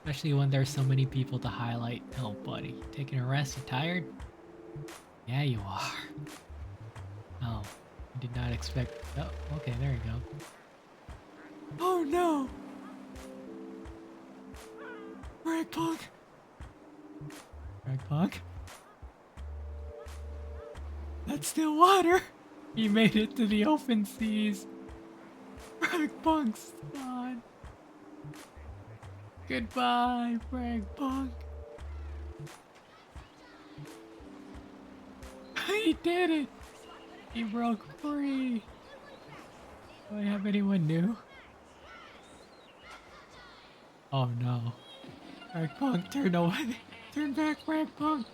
Especially when there's so many people to highlight. Oh, buddy, taking a rest? You tired? Yeah, you are. Oh, I did not expect. Oh, okay, there you go. Oh no! Frag Punk! Frag Punk? That's still water! He made it to the open seas! Frag Punk's gone! Goodbye, Frag Punk! He did it! He broke free! Do I have anyone new? Oh no. Frag Punk, turn away! Turn back, Frag Punk!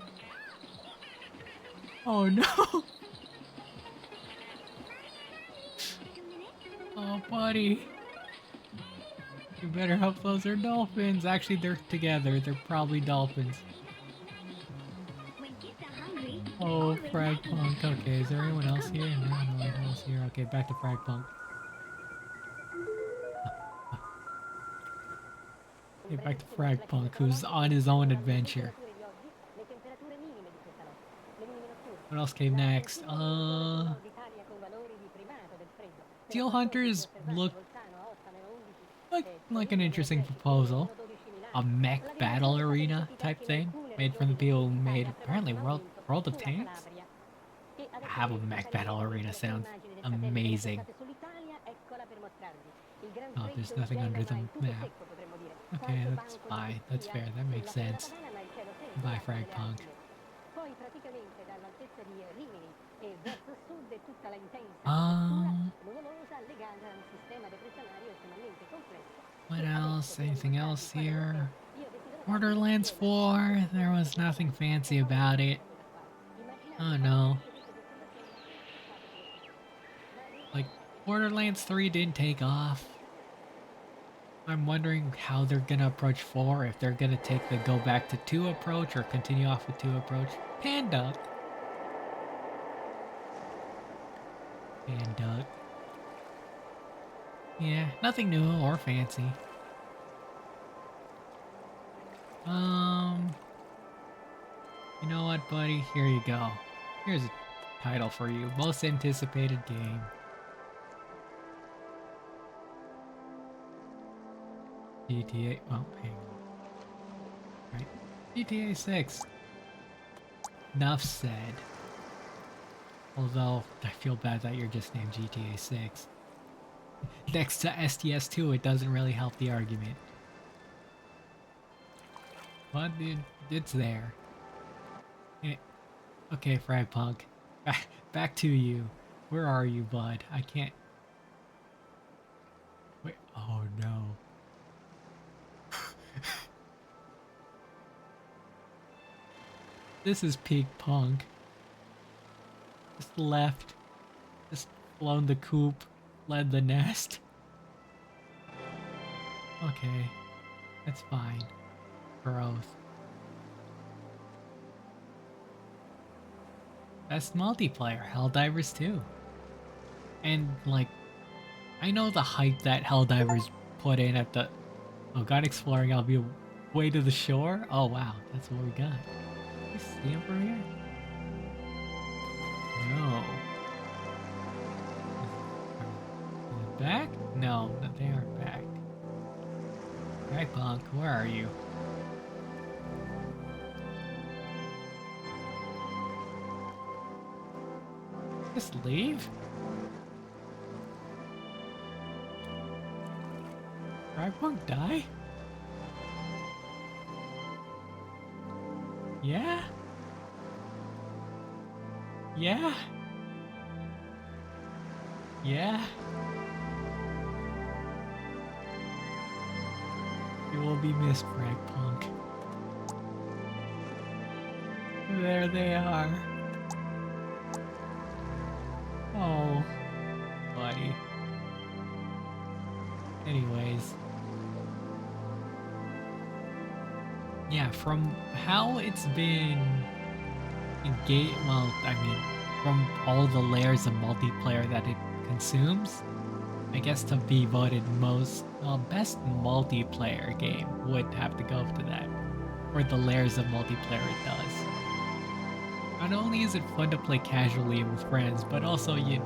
Oh no! Oh buddy! You better hope those are dolphins! Actually, they're together. They're probably dolphins. Oh, Frag Punk. Okay, is there anyone else here? No, no one else here. Okay, back to Frag Punk. Okay, back to Frag Punk, who's on his own adventure. What else came next? Steel Hunters look like an interesting proposal. A mech battle arena type thing, made from the people who made apparently World of Tanks. Have a mech battle arena sounds amazing. Oh, there's nothing under the map. Okay, that's fine. That's fair. That makes sense. Bye, Frag Punk. What else? Anything else here? Borderlands 4. There was nothing fancy about it. Oh no. Like, Borderlands 3 didn't take off. I'm wondering how they're gonna approach 4, if they're gonna take the go back to 2 approach or continue off with 2 approach. Panda. Panda. Yeah, nothing new or fancy. You know what, buddy? Here you go. Here's a title for you. Most anticipated game. GTA. Oh, hang on. Right. GTA 6. Enough said. Although, I feel bad that you're just named GTA 6. Next to STS 2, it doesn't really help the argument. But it's there. Okay, Frag Punk. Back to you. Where are you, bud? I can't... Wait, oh no. This is peak punk. Just left. Just flown the coop. Led the nest. Okay. That's fine. Growth. Best multiplayer, Helldivers 2. And, like, I know the hype that Helldivers put in at the... Oh, God Exploring, I'll be way to the shore? Oh, wow, that's what we got. Can you see him from here? No. Is it back? No, they aren't back. Right, Punk, where are you? Just leave? Right, Punk, die? Yeah? Yeah? Yeah? You will be missed, Frag Punk. There they are. Oh, buddy. Anyways. Yeah, from how it's been engaged, well, I mean, from all the layers of multiplayer that it consumes, I guess to be voted best multiplayer game would have to go to that. For the layers of multiplayer it does. not only is it fun to play casually with friends, but also to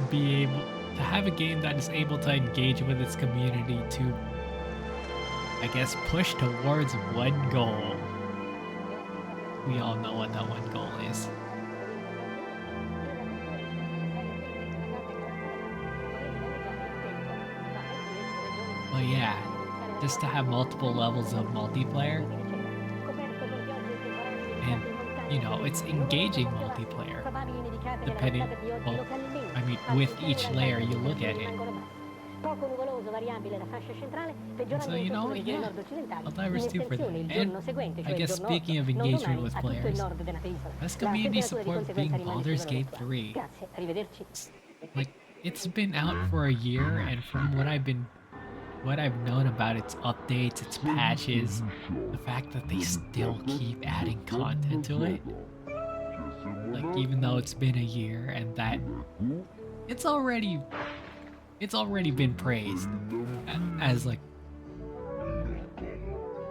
be able to have a game that is able to engage with its community to, I guess, push towards one goal. We all know what that one goal is. But yeah, just to have multiple levels of multiplayer, and you know, it's engaging multiplayer, depending, well, I mean, with each layer you look at it. And so, you know what, yeah, Helldivers 2 for that. And I guess speaking of engagement with players, best community support being Baldur's Gate 3. Like, it's been out for a year, and from what I've known about its updates, its patches, the fact that they still keep adding content to it, like even though it's been a year, and that it's already been praised as like,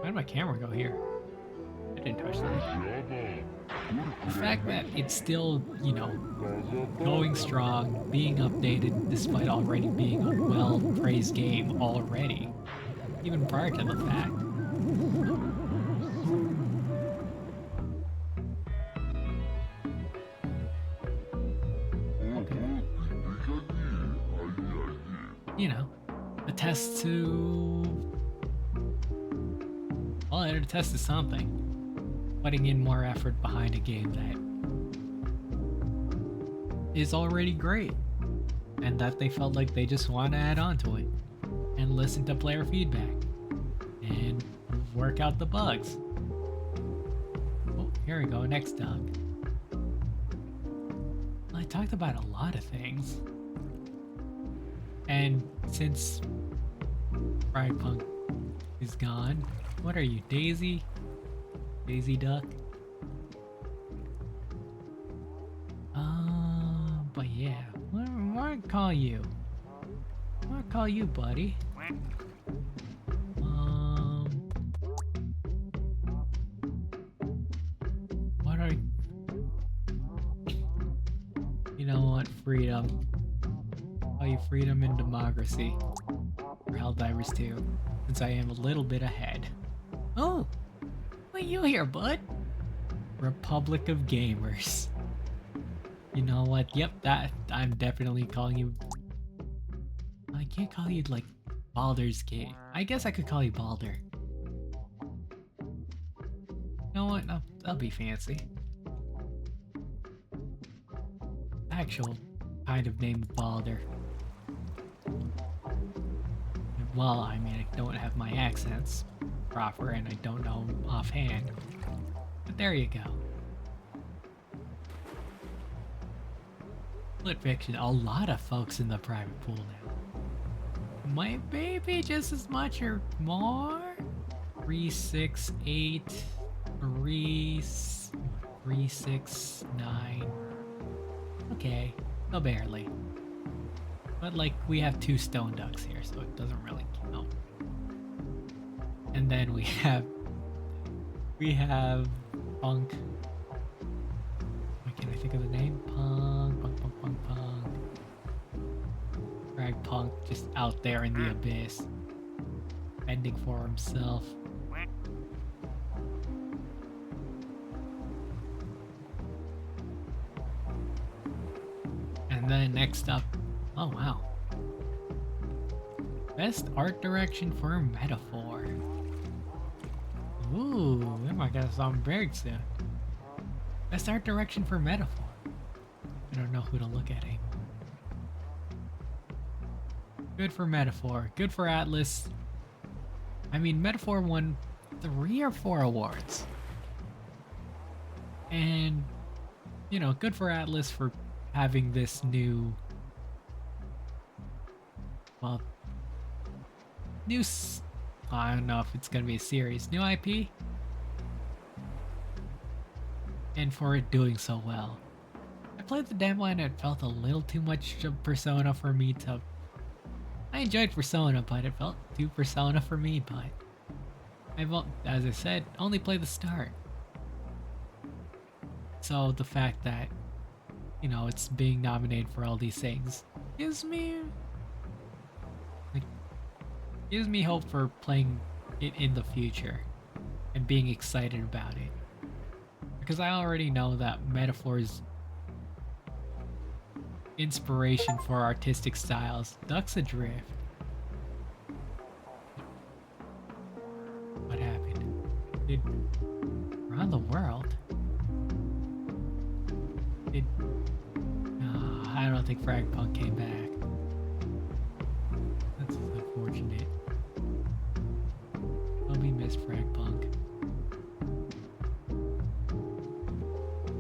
why did my camera go here? I didn't touch that. The fact that it's still, you know, going strong, being updated despite already being a well-praised game already, even prior to the fact. You know, attests to, well, it attests to something. Putting in more effort behind a game that is already great, and that they felt like they just want to add on to it and listen to player feedback and work out the bugs. Oh, here we go, next dog. Well, I talked about a lot of things, and since Punk is gone, what are you, Daisy? Daisy Duck? But yeah, what do I call you? What do I call you, buddy? What are... You know what, freedom. Call you freedom and democracy. For Helldivers 2, since I am a little bit ahead. Oh! What you here, bud? Republic of Gamers. You know what? Yep, that I'm definitely calling you. I can't call you like Baldur's Gate. I guess I could call you Baldur. You know what? No, that'll be fancy. Actual kind of name Baldur. Well, I mean, I don't have my accents proper, and I don't know them offhand. But there you go. Split fiction, a lot of folks in the private pool now. Might maybe just as much or more? 3, 6, 8, 3, 6, 9. Okay, so barely. But like, we have 2 stone ducks here, so it doesn't really count. And then we have Punk. Why can't I think of the name? Punk. Drag Punk just out there in the abyss, fending for himself. And then next up, oh wow. Best art direction for Metaphor. Ooh, that might get us on very soon. Best art direction for Metaphor. I don't know who to look at anymore. Good for Metaphor. Good for Atlas. I mean, Metaphor won 3 or 4 awards. And, you know, good for Atlas for having this new... Well... I don't know if it's gonna be a series. New IP? And for it doing so well. I played the demo and it felt a little too much of Persona for me to... I enjoyed Persona, but it felt too Persona for me, but... I've, as I said, only played the start. So the fact that, you know, it's being nominated for all these things gives me like gives me hope for playing it in the future and being excited about it. Because I already know that Metaphor's inspiration for artistic styles, Ducks Adrift. What happened? Did around the world? Did I don't think Fragpunk came back. That's unfortunate. Oh, we missed Fragpunk.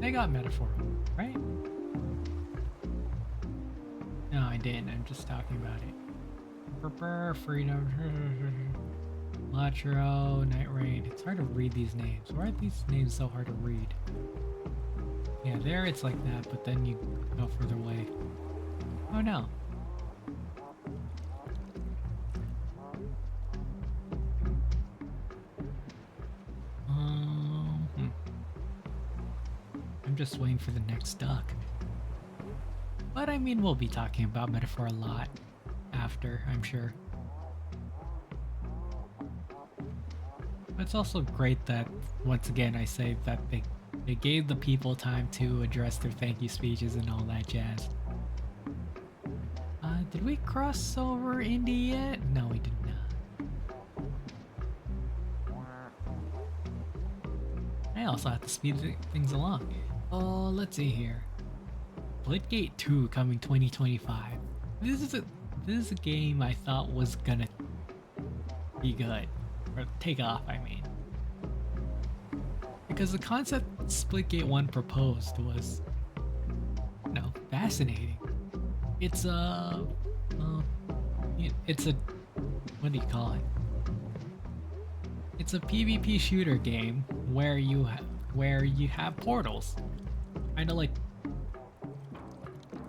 They got Metaphor, right? No, I didn't. I'm just talking about it. Freedom. Latro, Night Rain. It's hard to read these names. Why are these names so hard to read? Yeah, there it's like that, but then you go further away. Oh no. I'm just waiting for the next duck. But I mean, we'll be talking about Metaphor a lot after, I'm sure. But it's also great that, once again, I say that they gave the people time to address their thank you speeches and all that jazz. Did we cross over Indy yet? No, we did not. I also have to speed things along. Oh, let's see here. Splitgate 2 coming 2025. This is a game I thought was gonna be good. Or take off, I mean. Because the concept Splitgate 1 proposed was, you know, fascinating. It's a what do you call it? It's a PvP shooter game where you have portals. Kind of like,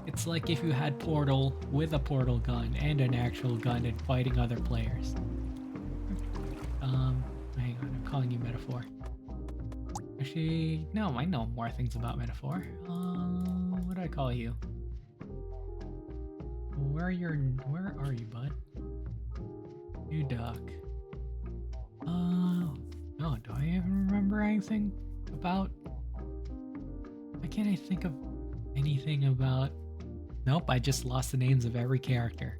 it's like if you had Portal with a portal gun and an actual gun and fighting other players. Hang on, I'm calling you Metaphor. Actually, no, I know more things about Metaphor. What do I call you? Where are you, bud? New duck. No, do I even remember anything about? Why can't I think of anything about? Nope, I just lost the names of every character.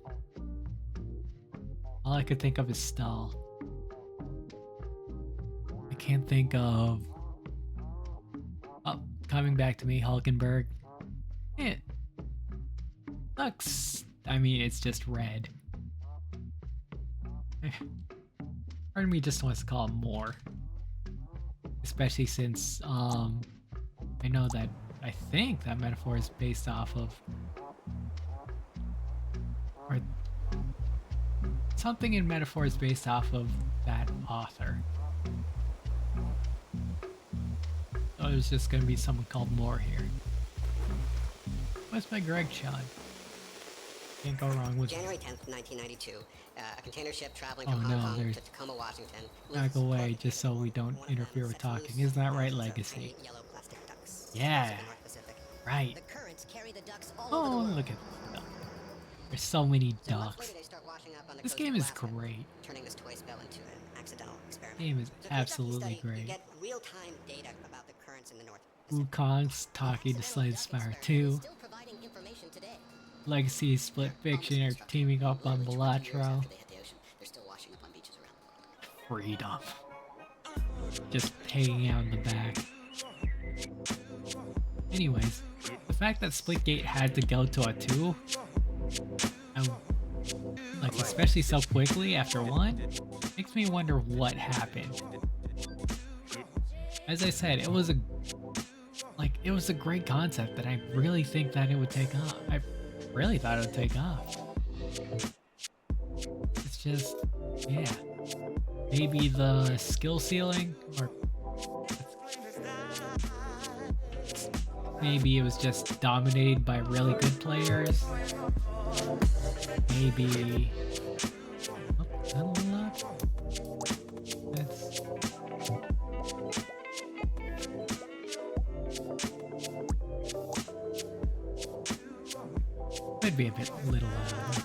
All I could think of is Stall. I can't think of... Oh, coming back to me, Hulkenberg. It looks... I mean, it's just red. Part of me just wants to call him more. Especially since, I know that... I think that Metaphor is based off of... Or... Something in Metaphor is based off of that author. So there's just gonna be someone called Moore here. What's my Greg shot? Can't go wrong with January 10th, 1992, a container ship traveling Oh, from no, Hong Kong there's- to Tacoma, Washington. back away just so we don't interfere with talking. Isn't that right, Legacy? Yellow plastic ducks. Yeah. North Pacific. Right. The currents carry the ducks all Oh, over the world. look at this duck. There's so many So months ducks. later, they start washing up on the This coast of game is Alaska, great. turning this toy spell into an accidental experiment. Game is So through a ducky absolutely study, great. You get real-time data about the currents in the North Wukong's talking to Slay the Spire 2. Still providing information today. Legacy Split Fiction are teaming up on Balatro. After they hit the ocean, they're still washing up on beaches around the world. Freedom. Just hanging out in the back. Anyways, the fact that Splitgate had to go to a 2, like especially so quickly after 1, makes me wonder what happened. As I said, it was a great concept that I really think that it would take off. I really thought it would take off. It's just, yeah. Maybe the skill ceiling, or maybe it was just dominated by really good players. Maybe. Oh, unlock. That's. Could be a little loud.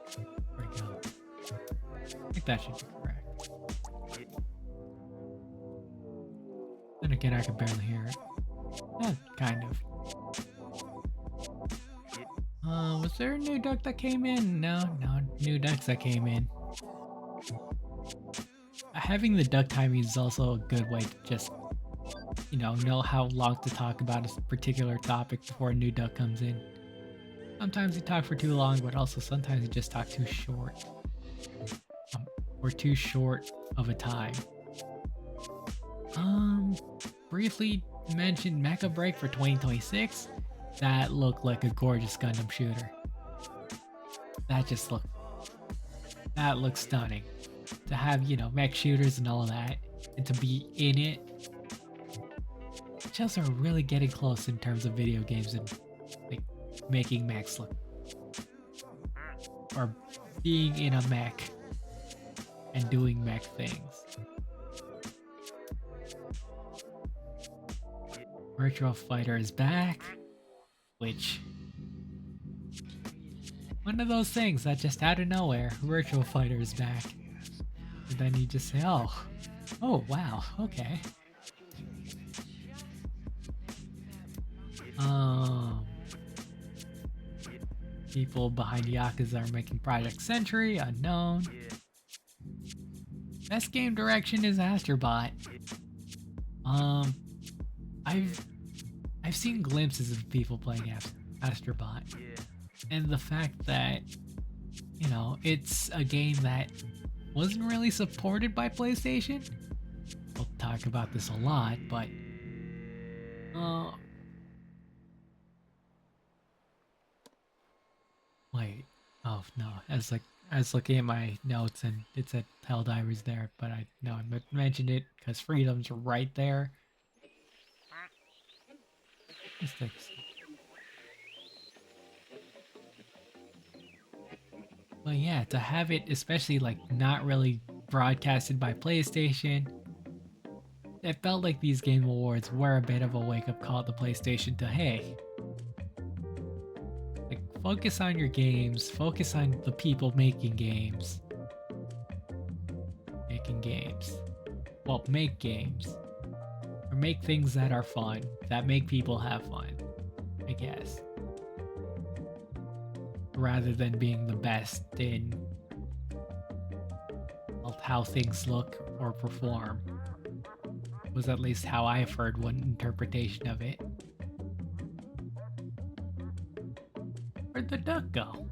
Okay. There we go. I think that should be correct. Then again, I can barely hear it. Kind of. Was there a new duck that came in? No new ducks that came in. Having the duck timing is also a good way to just, know how long to talk about a particular topic before a new duck comes in. Sometimes you talk for too long, but also sometimes you just talk too short. Or too short of a time. Briefly mentioned Mecha Break for 2026. That looked like a gorgeous Gundam shooter. That looks stunning. To have, mech shooters and all of that, and to be in it. Just are really getting close in terms of video games and like making mechs look, or being in a mech and doing mech things. Virtual Fighter is back, which one of those things that just out of nowhere, Virtual Fighter is back, and then you just say, oh wow, okay. People behind Yakuza are making Project Century, unknown. Best game direction is Astrobot. I've seen glimpses of people playing Astrobot, and the fact that it's a game that wasn't really supported by PlayStation. We'll talk about this a lot, but wait. Oh no, I was looking at my notes and it said Helldivers there, but I mentioned it because Freedom's right there. But yeah, to have it, especially like not really broadcasted by PlayStation, it felt like these Game Awards were a bit of a wake-up call to PlayStation to, hey, like, focus on your games, focus on the people making games. Well, make games. Or make things that are fun, that make people have fun, I guess. Rather than being the best in how things look or perform. Was at least how I've heard one interpretation of it. Where'd the duck go?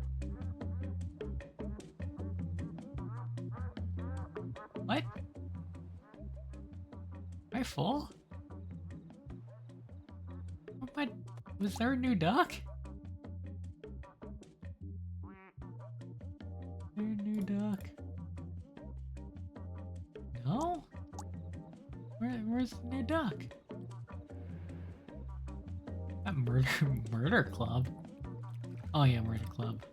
What? Am I full? What? Was there a new duck? Is there a new duck? No? Where's the new duck? That murder club? Oh yeah, murder club.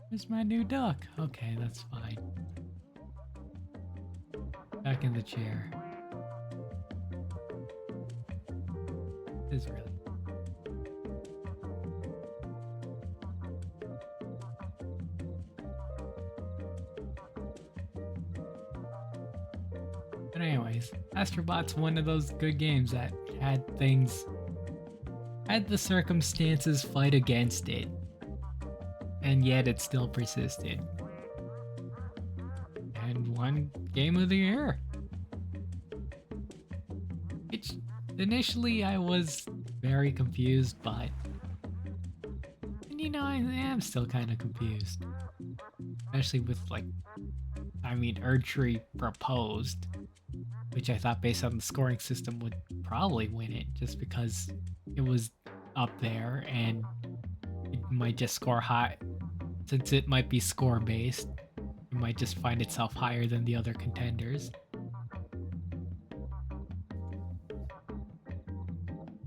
Where's my new duck? Okay, that's fine. Back in the chair. Is really. But anyways, Astrobot's one of those good games that had the circumstances fight against it, and yet it still persisted. And won Game of the Year. Which, initially I was very confused, but I am still kind of confused. Especially with Erdtree proposed, which I thought based on the scoring system would probably win it, just because it was up there and it might just score high. Since it might be score based, it might just find itself higher than the other contenders.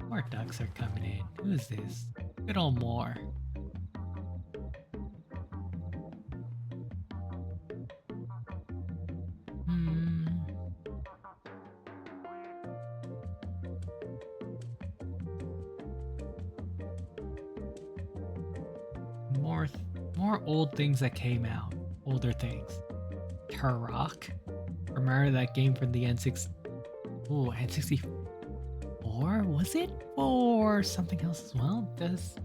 More ducks are coming in. Who is this? Good old Moore. more old things that came out. Older things. Turok. Remember that game from the N6? Ooh, N64? Was it? Or something else as well? Does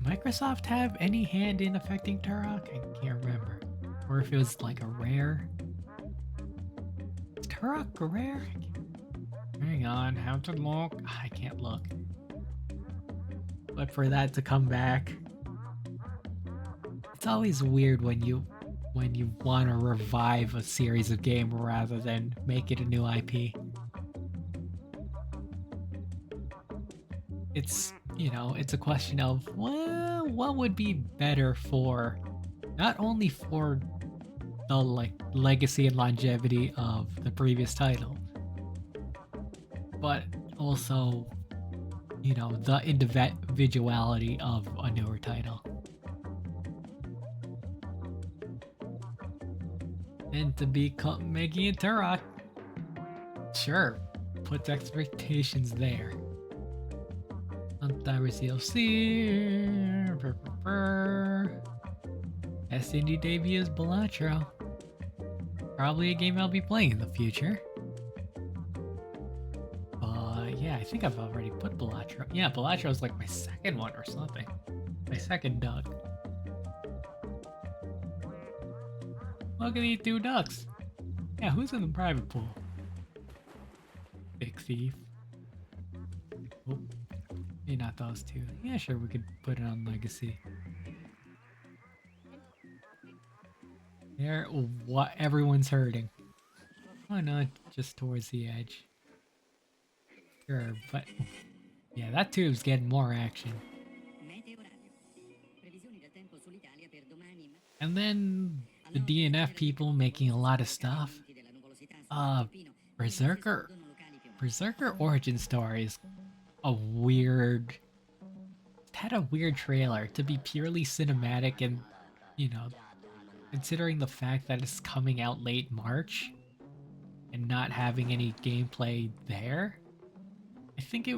Microsoft have any hand in affecting Turok? I can't remember. Or if it was like a rare. Is Turok a rare? Hang on, how to look? I can't look. But for that to come back, it's always weird when you want to revive a series of game rather than make it a new IP. It's, you know, it's a question of, well, what would be better for not only for the legacy and longevity of the previous title, but also, you know, the individuality of a newer title. And to be making it Turok, sure, puts expectations there. Untimer CLC. Best indie debut is Balatro. Probably a game I'll be playing in the future. But yeah, I think I've already put Balatro. Yeah, Balatro is like my second one or something. My second duck. Look at these two ducks. Yeah, who's in the private pool? Big thief. Oh, maybe not those two. Yeah, sure, we could put it on Legacy. There, what? Everyone's hurting. Why not just towards the edge? Sure, but yeah, that tube's getting more action. And then the DNF people making a lot of stuff. Berserker Origin Story is a weird. It had a weird trailer to be purely cinematic, and you know, considering the fact that it's coming out late March and not having any gameplay there. I think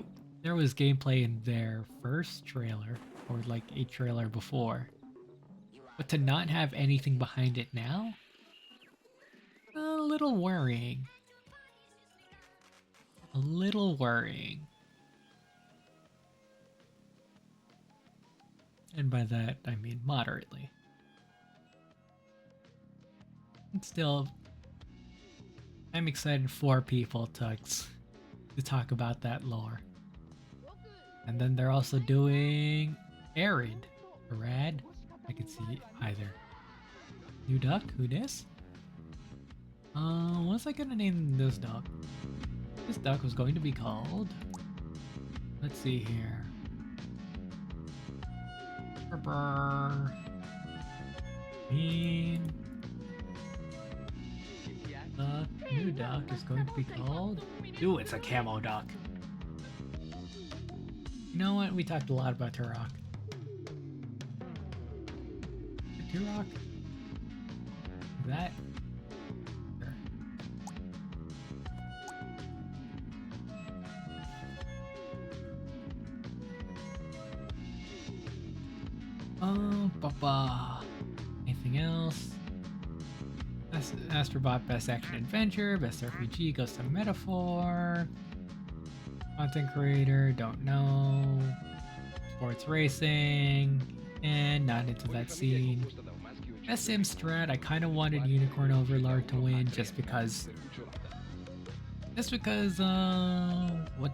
there was gameplay in their first trailer or like a trailer before. But to not have anything behind it now? A little worrying. A little worrying. And by that, I mean moderately. And still, I'm excited for people to talk about that lore. And then they're also doing Arid. Arad? I can see either. New duck? Who this? What's I gonna name this duck? This duck was going to be called... Let's see here. The new duck is going to be called... Ooh, it's a camo duck. You know what? We talked a lot about Turok. Turok? That? Sure. Papa. Anything else? Astrobot Best Action Adventure, Best RPG goes to Metaphor. Content Creator, don't know. Sports Racing, and not into that scene. SM Strat, I kind of wanted Unicorn Overlord to win just because. What's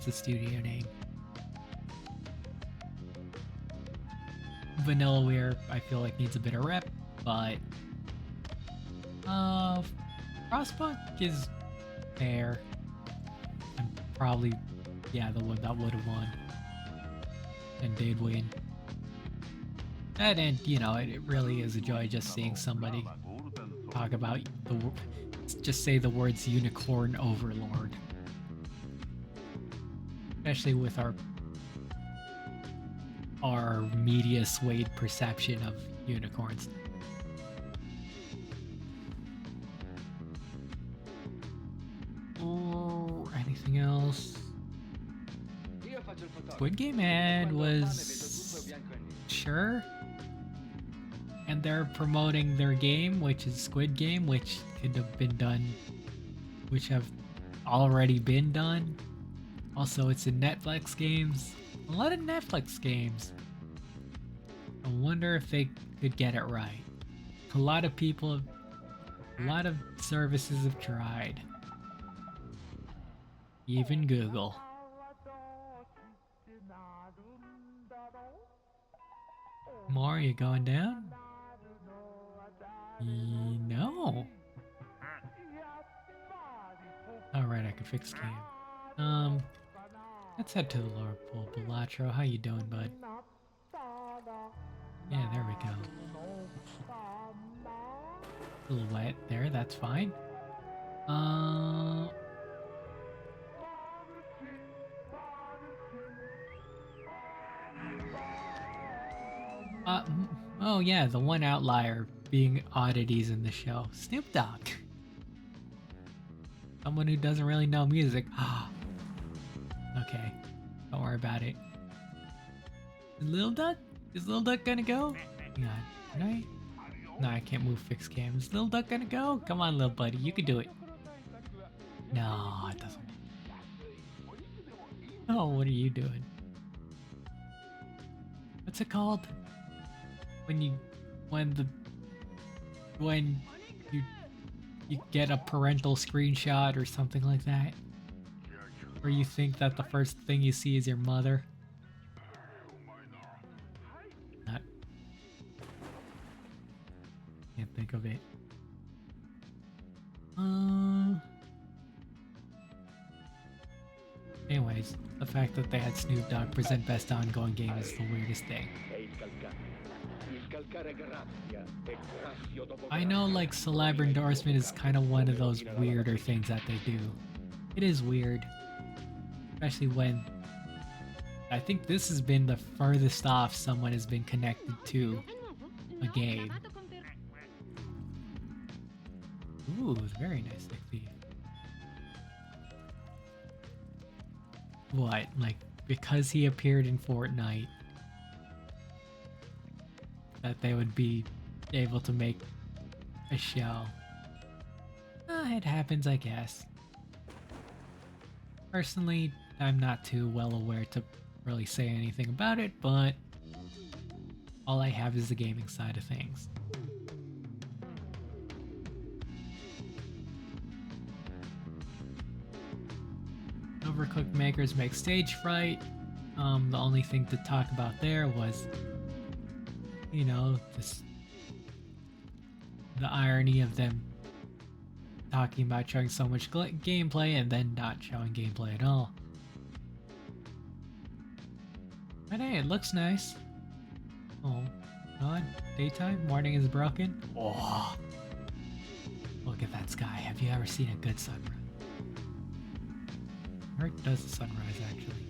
the studio name? Vanillaware, I feel like needs a bit of rep, but Frostpunk is fair. And probably, yeah, the one that would have won. And did win. And you know, it really is a joy just seeing somebody talk about just say the words Unicorn Overlord. Especially with our media swayed perception of unicorns. Anything else? Squid Game ad was guess. Sure. And they're promoting their game, which is Squid Game, which could have been done, which have already been done. Also, it's in Netflix games. A lot of Netflix games. I wonder if they could get it right. A lot of people, a lot of services have tried. Even Google. More, you going down? No. Alright, I can fix cam. Let's head to the lower pool. Balatro, how you doing, bud? Yeah, there we go. A little wet there, that's fine. Oh yeah, the one outlier being oddities in the show. Snoop Dogg. Someone who doesn't really know music. Okay, don't worry about it. Lil Duck? Is Lil Duck gonna go? Hang on, can I? No, I can't move fixed cam. Is Lil Duck gonna go? Come on, little buddy, you can do it. No, it doesn't. Oh, what are you doing? What's it called? When you get a parental screenshot or something like that, where you think that the first thing you see is your mother. Not. Can't think of it. Anyways, the fact that they had Snoop Dogg present Best Ongoing Game is the weirdest thing. I know, like, celeb endorsement is kind of one of those weirder things that they do. It is weird. Especially when... I think this has been the furthest off someone has been connected to a game. Ooh, very nice Nick. What? Like, because he appeared in Fortnite, that they would be able to make a show? It happens, I guess. Personally, I'm not too well aware to really say anything about it, but all I have is the gaming side of things. Overcooked makers make stage fright. The only thing to talk about there was, you know, the irony of them talking about showing so much gameplay and then not showing gameplay at all. But hey, it looks nice. Oh, God. Daytime? Morning is broken? Oh. Look at that sky. Have you ever seen a good sunrise? Where does the sunrise actually?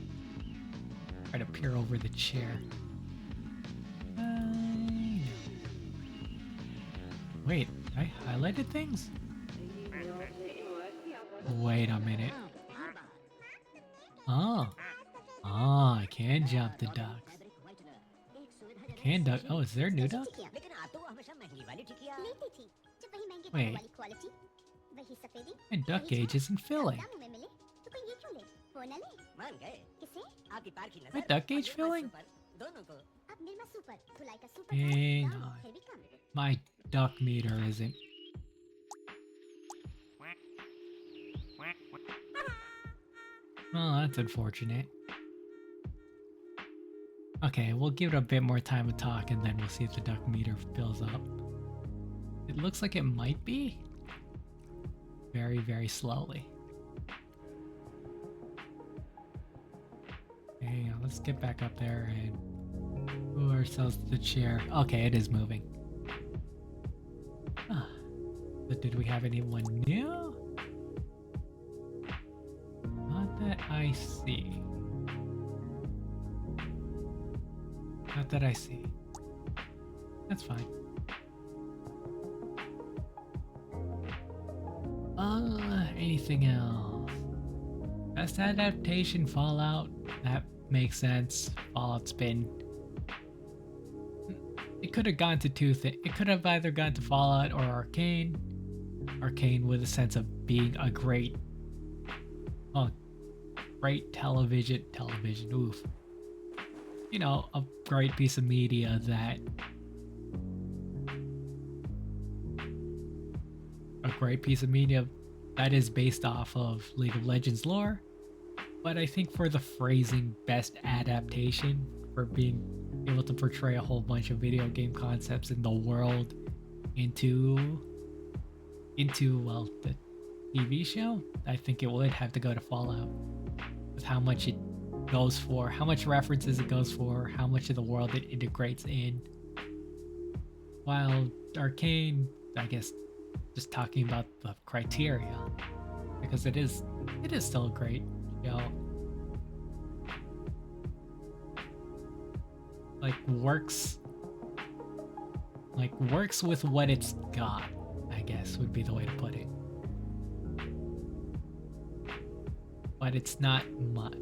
Try to peer over the chair. No. Wait, I highlighted things? Wait a minute. Oh. Oh, I can jump the ducks. I can duck. Oh, is there a new duck? Wait. My duck gauge isn't filling. My duck gauge filling? Hang on. My duck meter isn't. Well, that's unfortunate. Okay, we'll give it a bit more time to talk and then we'll see if the duck meter fills up. It looks like it might be. Very, very slowly. Hang on, let's get back up there and move ourselves to the chair. Okay, it is moving. But did we have anyone new? Not that I see. Not that I see. That's fine. Anything else? Best adaptation, Fallout. That makes sense. Fallout's been it could have gone to two things. It could have either gone to Fallout or Arcane. Arcane with a sense of being a great, oh, great television, oof. You know, a great piece of media that is based off of League of Legends lore. But I think for the phrasing, best adaptation for being able to portray a whole bunch of video game concepts in the world into well, the TV show, I think it would have to go to Fallout. With how much it goes for, how much references it goes for, how much of the world it integrates in. While Arcane, I guess, just talking about the criteria, because it is still a great show. Works with what it's got, I guess would be the way to put it. But it's not much.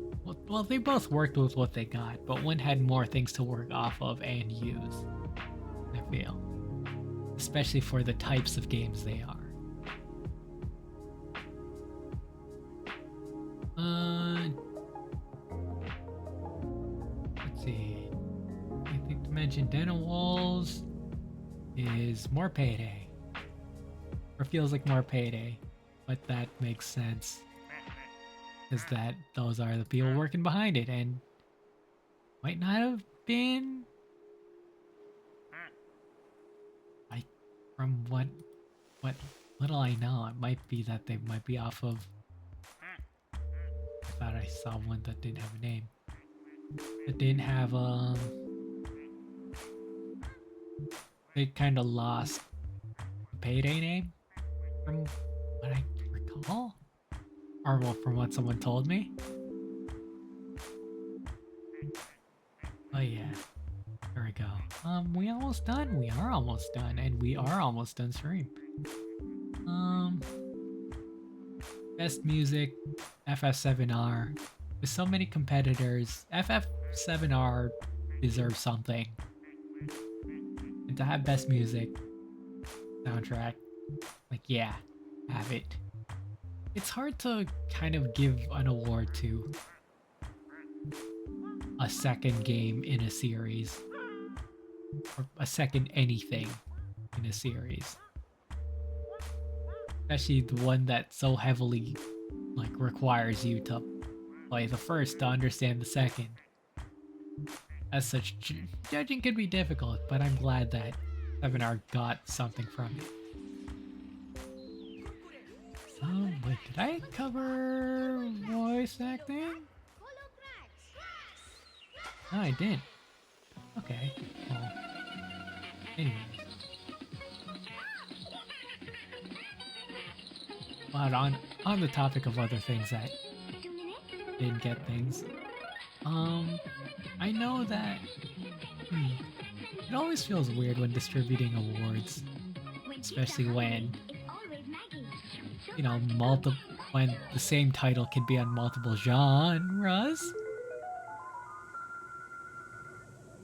Well, they both worked with what they got, but one had more things to work off of and use, I feel. Especially for the types of games they are. Let's see. I think to mention Den Walls is more Payday. Or feels like more Payday. But that makes sense. Because those are the people working behind it, and might not have been. From what little I know, it might be that they might be off of. I thought I saw one that didn't have a name. That didn't have They kind of lost the Payday name, from what I recall. Or well, from what someone told me. Oh yeah. There we go. We almost done? We are almost done, and we are almost done stream. Best music, FF7R. With so many competitors, FF7R deserves something. And to have best music, soundtrack, yeah, have it. It's hard to kind of give an award to a second game in a series, or a second anything in a series, especially the one that so heavily requires you to play the first to understand the second. As such, judging can be difficult, but I'm glad that 7R got something from it. Wait, did I cover voice acting? No, I didn't. Okay. Well, anyways. But on the topic of other things that didn't get things, I know that it always feels weird when distributing awards, especially when when the same title can be on multiple genres.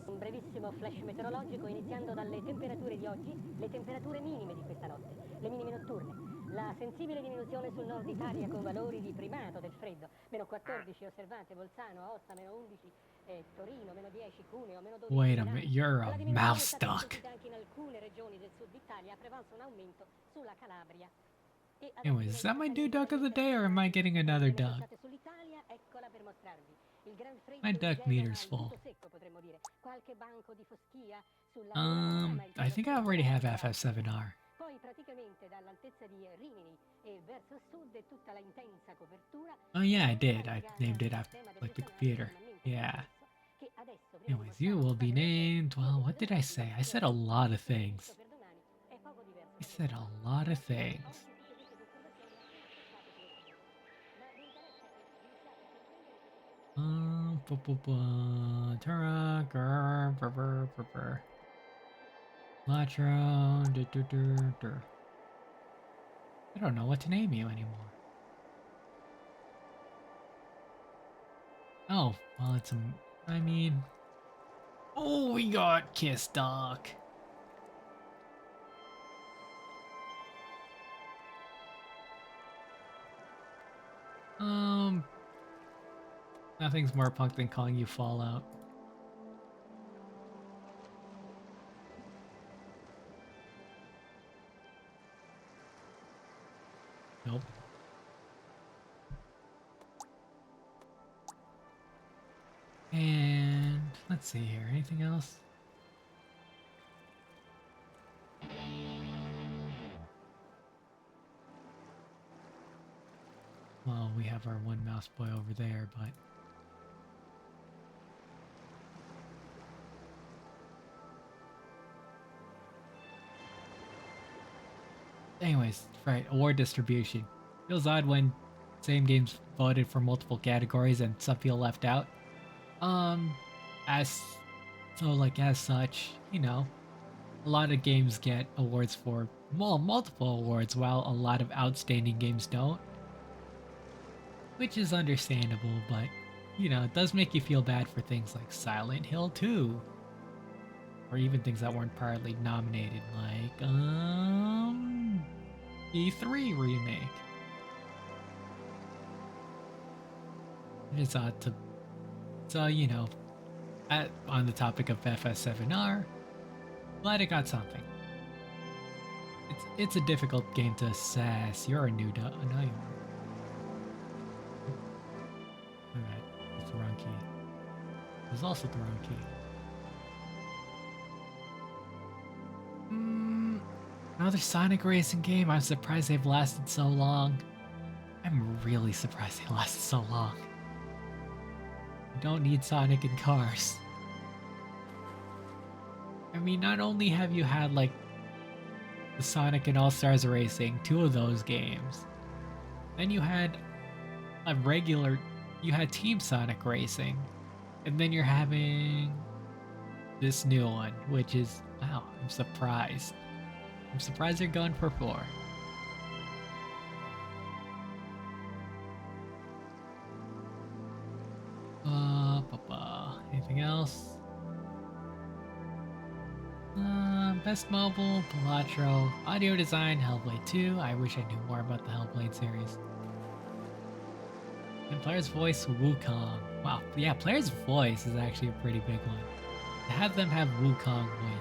Un brevissimo flash meteorologico iniziando dalle temperature di oggi, le temperature minime di questa notte, le minime notturne. La sensibile diminuzione sul nord Italia con valori di primato del freddo, meno 14 osservate Bolzano, Aosta, meno 11 Torino, meno 10 Cuneo, meno 12 Wait a minute, you're a mouse duck. Anche in alcune regioni del sud Italia prevalsa un aumento sulla Calabria. Anyways, is that my new duck of the day, or am I getting another duck? My duck meter's full. I think I already have FF7R. Oh yeah, I did. I named it after the computer. Yeah. Anyways, you will be named. Well, what did I say? I said a lot of things. I said a lot of things. Turok, Latro, I don't know what to name you anymore. Oh, well, oh, we got Kiss Duck. Nothing's more punk than calling you Fallout. Nope. And let's see here. Anything else? Well, we have our one mouse boy over there, but anyways, right, award distribution. Feels odd when same games voted for multiple categories and some feel left out. As as such, you know, a lot of games get awards for multiple awards, while a lot of outstanding games don't. Which is understandable, but, you know, it does make you feel bad for things like Silent Hill 2. Or even things that weren't partly nominated, like, E3 Remake. It's odd to... So, you know, on the topic of FS7R, glad it got something. It's a difficult game to assess. You're a new no, you aren't. Alright, it's the wrong key. It was also the wrong key. Another Sonic racing game. I'm surprised they've lasted so long. I'm really surprised they lasted so long. You don't need Sonic in cars. I mean, not only have you had, like, the Sonic and All-Stars Racing, 2 of those games. Then you had you had Team Sonic Racing. And then you're having this new one, which is, wow, I'm surprised. I'm surprised they're going for 4. Anything else? Best Mobile, Pilatro, Audio Design, Hellblade 2. I wish I knew more about the Hellblade series. And Player's Voice, Wukong. Wow, yeah, Player's Voice is actually a pretty big one. To have them have Wukong win.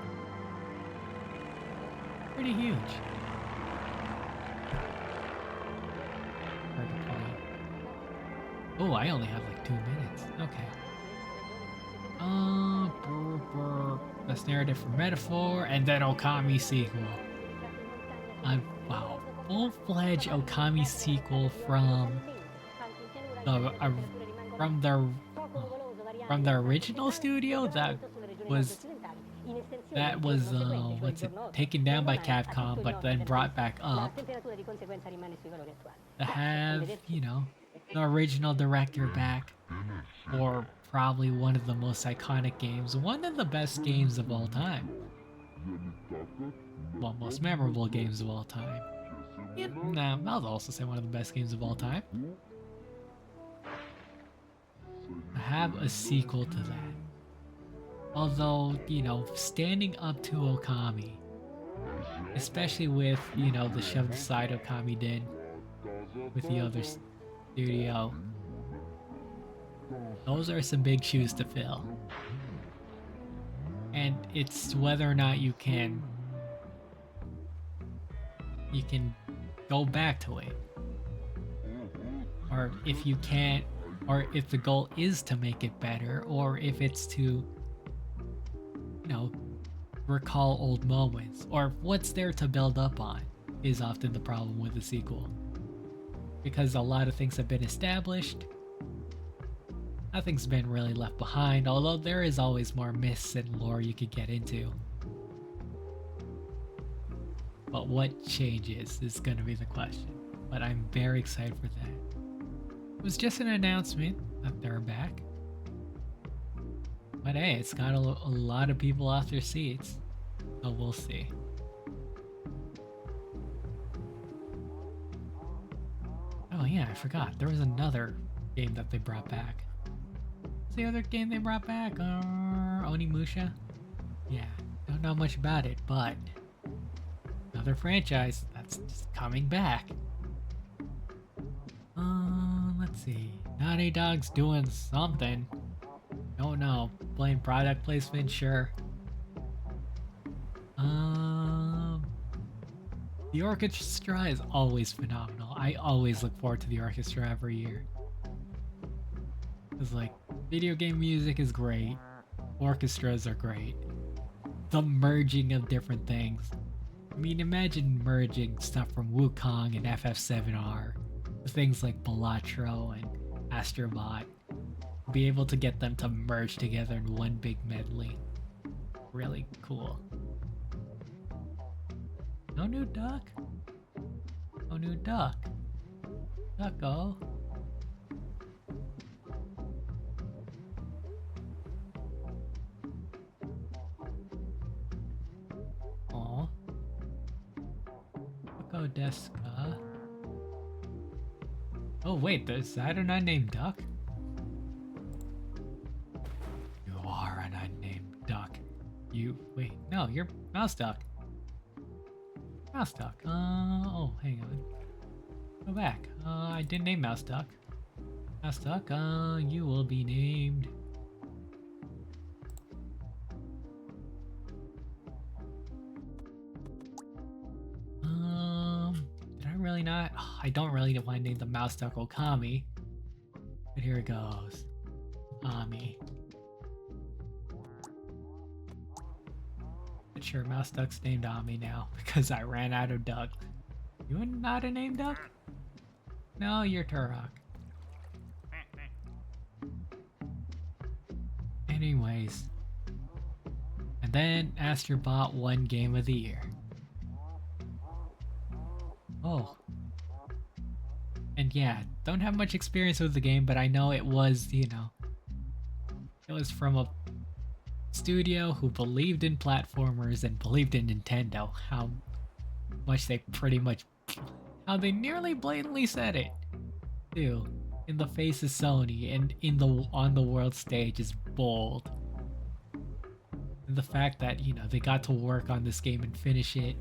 Pretty huge. Hard to play. Oh, I only have like 2 minutes. Okay. Best narrative for Metaphor, and then Okami sequel. Wow, full-fledged Okami sequel from their original studio that was what's it, taken down by Capcom, but then brought back up. To have, you know, the original director back for probably one of the most iconic games, one of the best games of all time. Well, most memorable games of all time. Yeah, nah, I'll also say one of the best games of all time. Have a sequel to that. Although, you know, standing up to Okami, especially with, you know, the shove aside Okami did with the other studio, those are some big shoes to fill. And it's whether or not you can go back to it. Or if you can't, or if the goal is to make it better, or if it's to, you know, recall old moments, or what's there to build up on is often the problem with the sequel. Because a lot of things have been established, nothing's been really left behind, although there is always more myths and lore you could get into. But what changes is going to be the question. But I'm very excited for that. It was just an announcement that they're back. But hey, it's got a lot of people off their seats. So we'll see. Oh yeah, I forgot. There was another game that they brought back. What's the other game they brought back? Onimusha? Yeah, don't know much about it, but another franchise that's just coming back. Let's Let's see. Naughty Dog's doing something. Don't know. Blame product placement, sure. The orchestra is always phenomenal. I always look forward to the orchestra every year. Cause like, video game music is great. Orchestras are great. The merging of different things. I mean, imagine merging stuff from Wukong and FF7R with things like Balatro and Astrobot. Be able to get them to merge together in one big medley. Really cool. No new duck? No new duck. Ducko. Aw. Ducko Deska. Oh wait, is that an unnamed duck? You are an unnamed duck. Wait, no, you're Mouse Duck. Mouse Duck. Oh, hang on. Go back. I didn't name Mouse Duck. Mouse Duck, you will be named. Did I really not? Oh, I don't really want to name the Mouse Duck Okami. But here it goes. Okami. But sure, Mouse Duck's named Ami now because I ran out of duck. You not a named duck? No, you're Turok. Anyways. And then Astrobot won Game of the Year. Oh. And yeah, don't have much experience with the game, but I know it was, you know, it was from a studio who believed in platformers and believed in Nintendo. How much they how they nearly blatantly said it too, in the face of Sony and on the world stage is bold. And the fact that, you know, they got to work on this game and finish it.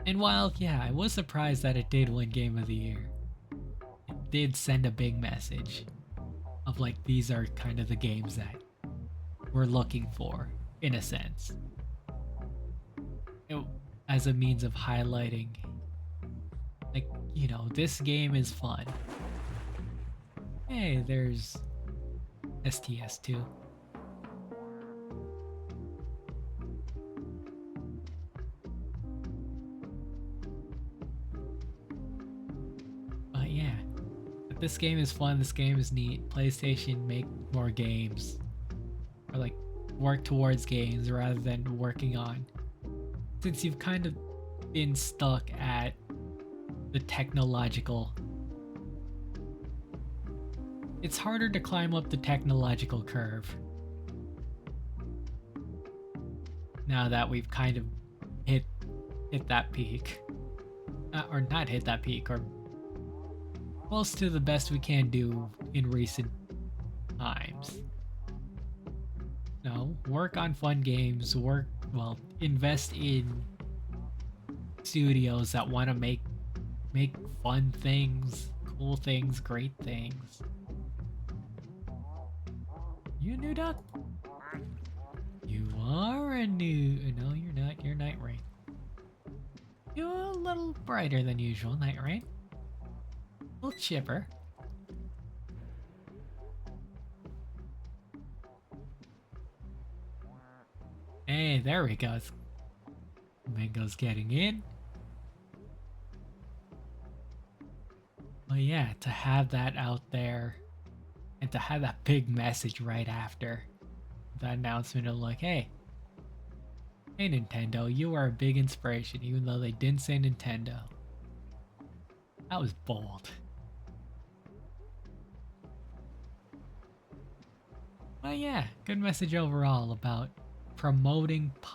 And while, yeah, I was surprised that it did win Game of the Year, it did send a big message of like, these are kind of the games that we're looking for, in a sense. As a means of highlighting, like, you know, this game is fun. Hey, there's STS2. But yeah, this game is fun, this game is neat. PlayStation, make more games. Or like, work towards games rather than working on. Since you've kind of been stuck at the technological, it's harder to climb up the technological curve now that we've kind of hit that peak, or not hit that peak, or close to the best we can do in recent times. No, work on fun games, invest in studios that want to make fun things, cool things, great things. You a new duck? You are a new... No, you're not. You're Night Rain. You're a little brighter than usual, Night Rain. A little chipper. Hey, there we go. Mango's getting in. Well, yeah, to have that out there and to have that big message right after the announcement of like, hey Nintendo, you are a big inspiration, even though they didn't say Nintendo. That was bold. But yeah, good message overall about promoting a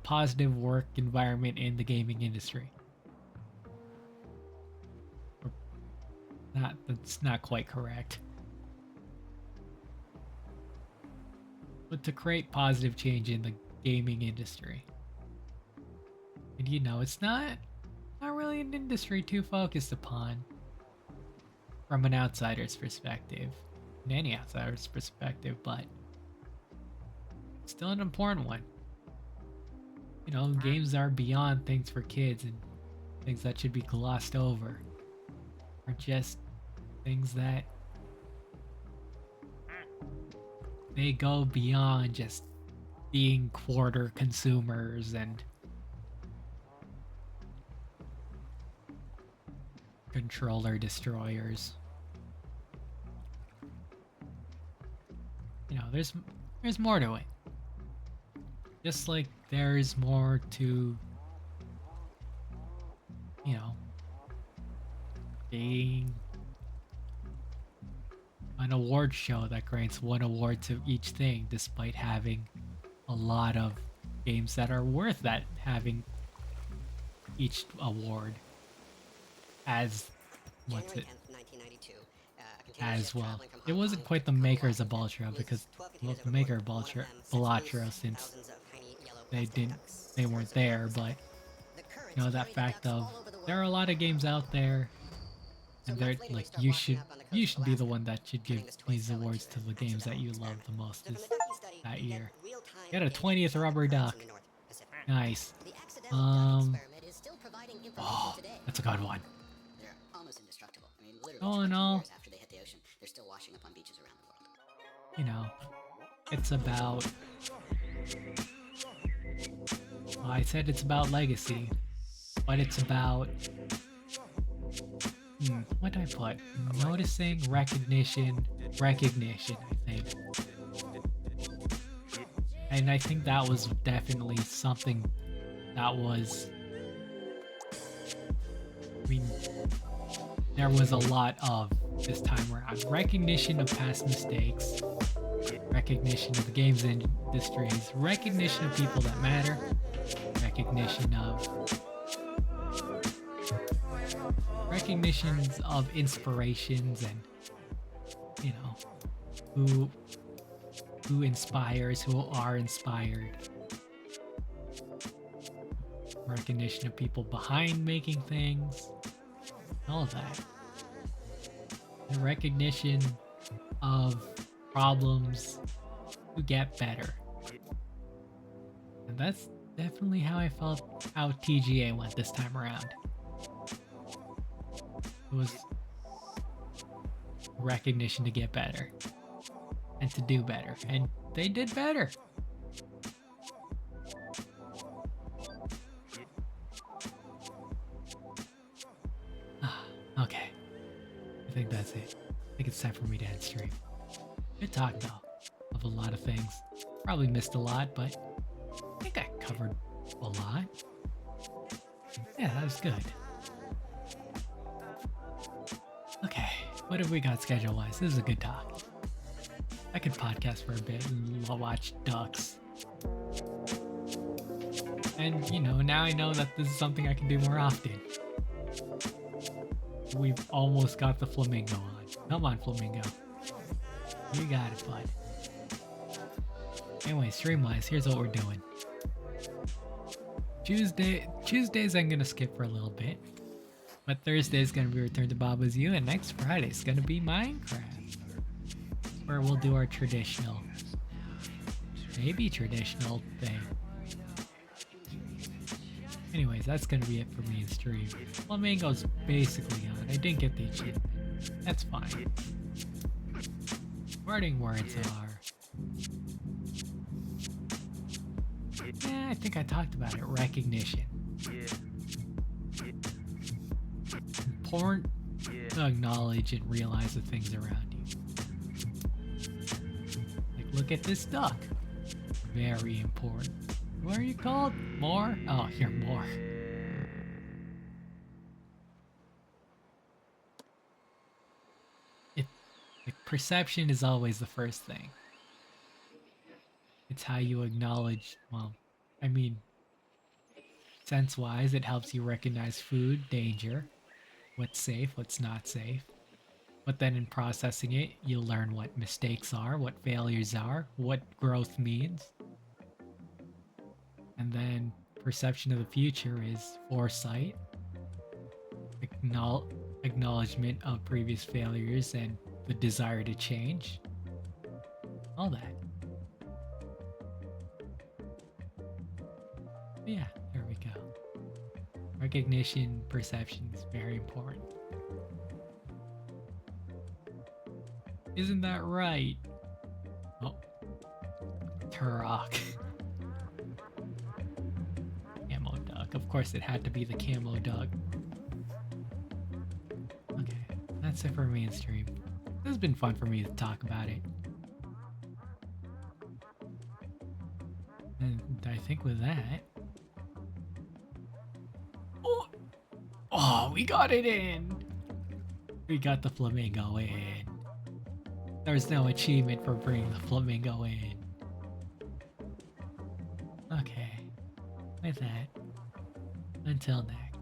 positive work environment in the gaming industry. That's not quite correct. But to create positive change in the gaming industry. And you know, it's not really really an industry too focused upon from an outsider's perspective. Any outsider's perspective, but still an important one. You know, games are beyond things for kids and things that should be glossed over. Or just things that they go beyond just being quarter consumers and controller destroyers. You know, there's more to it. Just like there's more to, you know, being an award show that grants one award to each thing, despite having a lot of games that are worth that having each award as what's it January 10th, 1992. as well. It wasn't quite the makers of Baltra because well, the maker of Baltra since they weren't there, but you know that fact of there are a lot of games out there and they're like you should be the one that should give these awards to the games that you love the most this, that year. Get a 20th rubber duck. Nice. Oh, that's a good one. They're almost indestructible. I mean, literally All in all, years after they hit the ocean, they're still washing up on beaches around the world. you know, it's about. Well, I said it's about legacy, but it's about. What do I put? Noticing, recognition, I think. And I think that was definitely something that was. I mean, there was a lot of this time around. Recognition of past mistakes, recognition of the games industries, recognition of people that matter, recognitions of inspirations and, you know, who inspires, who are inspired. Recognition of people behind making things, all of that. And recognition of problems to get better. And that's definitely how I felt how TGA went this time around. It was recognition to get better and to do better, and they did better. Okay, I think that's it. I think it's time for me to end stream. Good talk though, of a lot of things. Probably missed a lot, but I think I covered a lot. Yeah, that was good. Okay, what have we got schedule-wise? This is a good talk. I could podcast for a bit and watch ducks. And, you know, now I know that this is something I can do more often. We've almost got the flamingo on. Come on, flamingo. You got it, bud. Anyway, stream-wise, here's what we're doing. Tuesdays I'm gonna skip for a little bit. But Thursday's gonna be Return to Baba's You, and next Friday's gonna be Minecraft. Where we'll do our traditional, maybe traditional thing. Anyways, that's gonna be it for me in stream. Flamingo's basically on. I didn't get the achievement. That's fine. Parting words are... Yeah, I think I talked about it. Recognition. Important to acknowledge and realize the things around you. Like, look at this duck. Very important. What are you called? More? Oh, you're more. Like, perception is always the first thing. It's how you acknowledge, well, I mean, sense-wise, it helps you recognize food, danger, what's safe, what's not safe. But then in processing it, you'll learn what mistakes are, what failures are, what growth means. And then perception of the future is foresight. acknowledgement of previous failures and the desire to change. All that. But yeah, there we go. Recognition, perception is very important. Isn't that right? Oh. Turok. Camo duck. Of course it had to be the camo duck. Okay, that's it for mainstream. This has been fun for me to talk about it. And I think with that... Oh, we got it in! We got the flamingo in. There's no achievement for bringing the flamingo in. Okay. With that, until next.